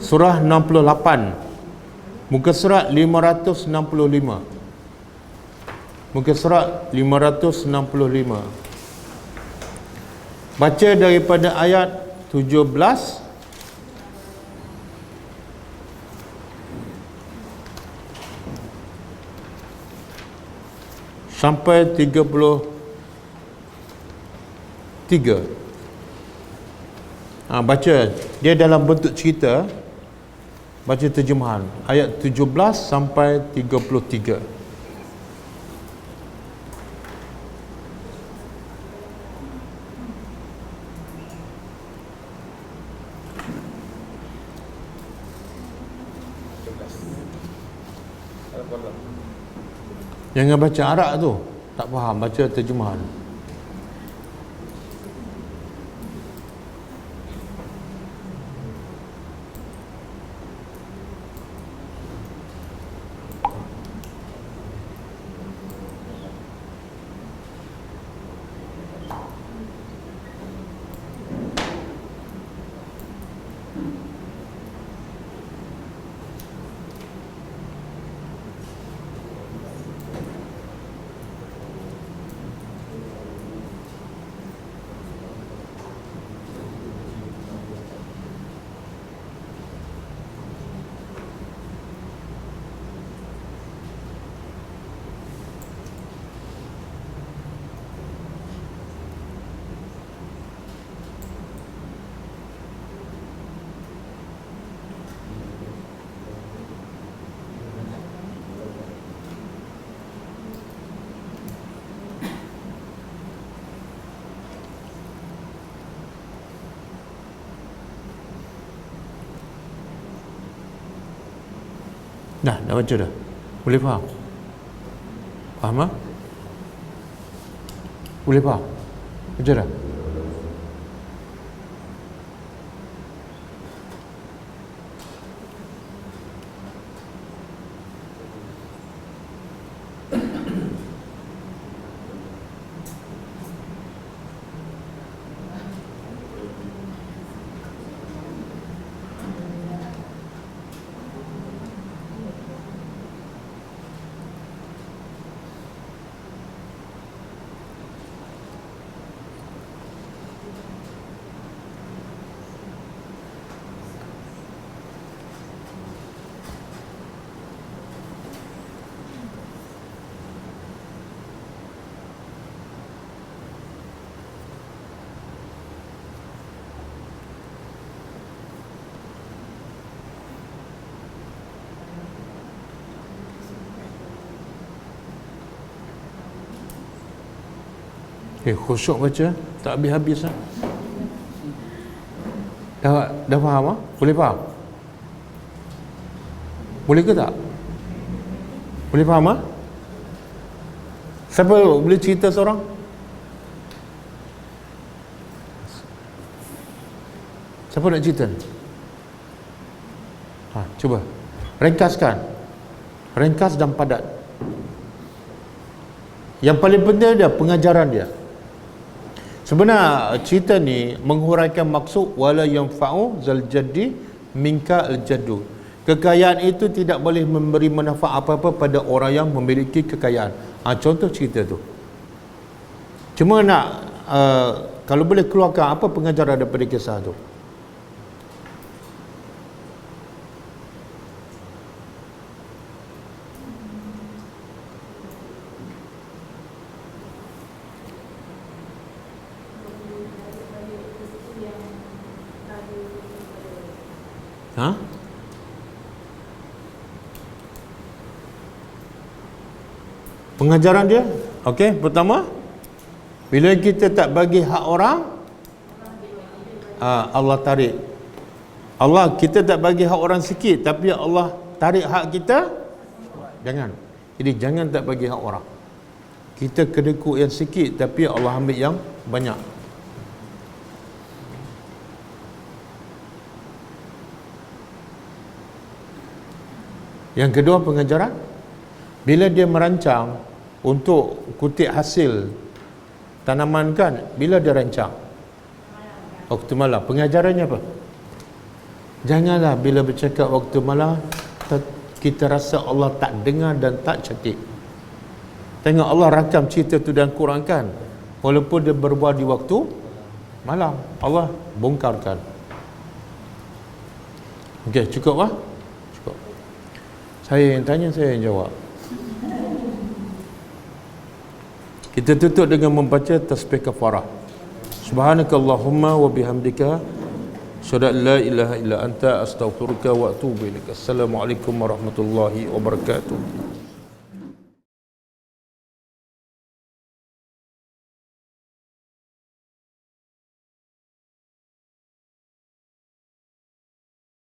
Surah 68, muka surat 565. Muka surat 565. Baca daripada ayat 17 sampai 33. Baca, dia dalam bentuk cerita. Baca terjemahan ayat 17 sampai 33. Jangan baca Arab tu, tak faham, baca terjemahan. Dah baca dah. Boleh faham? Faham tak? Boleh faham? Baca dah. Khusyuk baca, tak habis-habis lah. Dah faham ah? Boleh faham? Boleh ke tak? Boleh faham ah? Siapa boleh cerita seorang? Siapa nak cerita ni? Cuba ringkaskan. Ringkas dan padat. Yang paling penting dia pengajaran dia. Sebenarnya cerita ni menghuraikan maksud wala yanfa'u zal jaddi minka al jaddu. Kekayaan itu tidak boleh memberi manfaat apa-apa pada orang yang memiliki kekayaan. Contoh cerita tu. Cuma nak kalau boleh keluarkan apa pengajaran daripada kisah tu. Pengajaran dia, okey, pertama, bila kita tak bagi hak orang, Allah tarik. Kita tak bagi hak orang sikit, tapi Allah tarik hak kita. Jangan. Jadi jangan tak bagi hak orang. Kita kedekut yang sikit, tapi Allah ambil yang banyak. Yang kedua pengajaran, bila dia merancang untuk kutip hasil tanaman kan, bila dia rancang waktu malam, pengajarannya apa? Janganlah bila bercakap waktu malam kita rasa Allah tak dengar dan tak catat. Tengok Allah rakam cerita tu dalam Quran kan, walaupun dia berbuat di waktu malam Allah bongkarkan. Okey, cukup lah. Cukup. Saya yang tanya, saya yang jawab. Kita tutup dengan membaca tasbih kafarah. Subhanakallahumma wa bihamdika asyhadu an la ilaha illa anta astaghfiruka wa atubu ilaik. Assalamualaikum warahmatullahi wabarakatuh.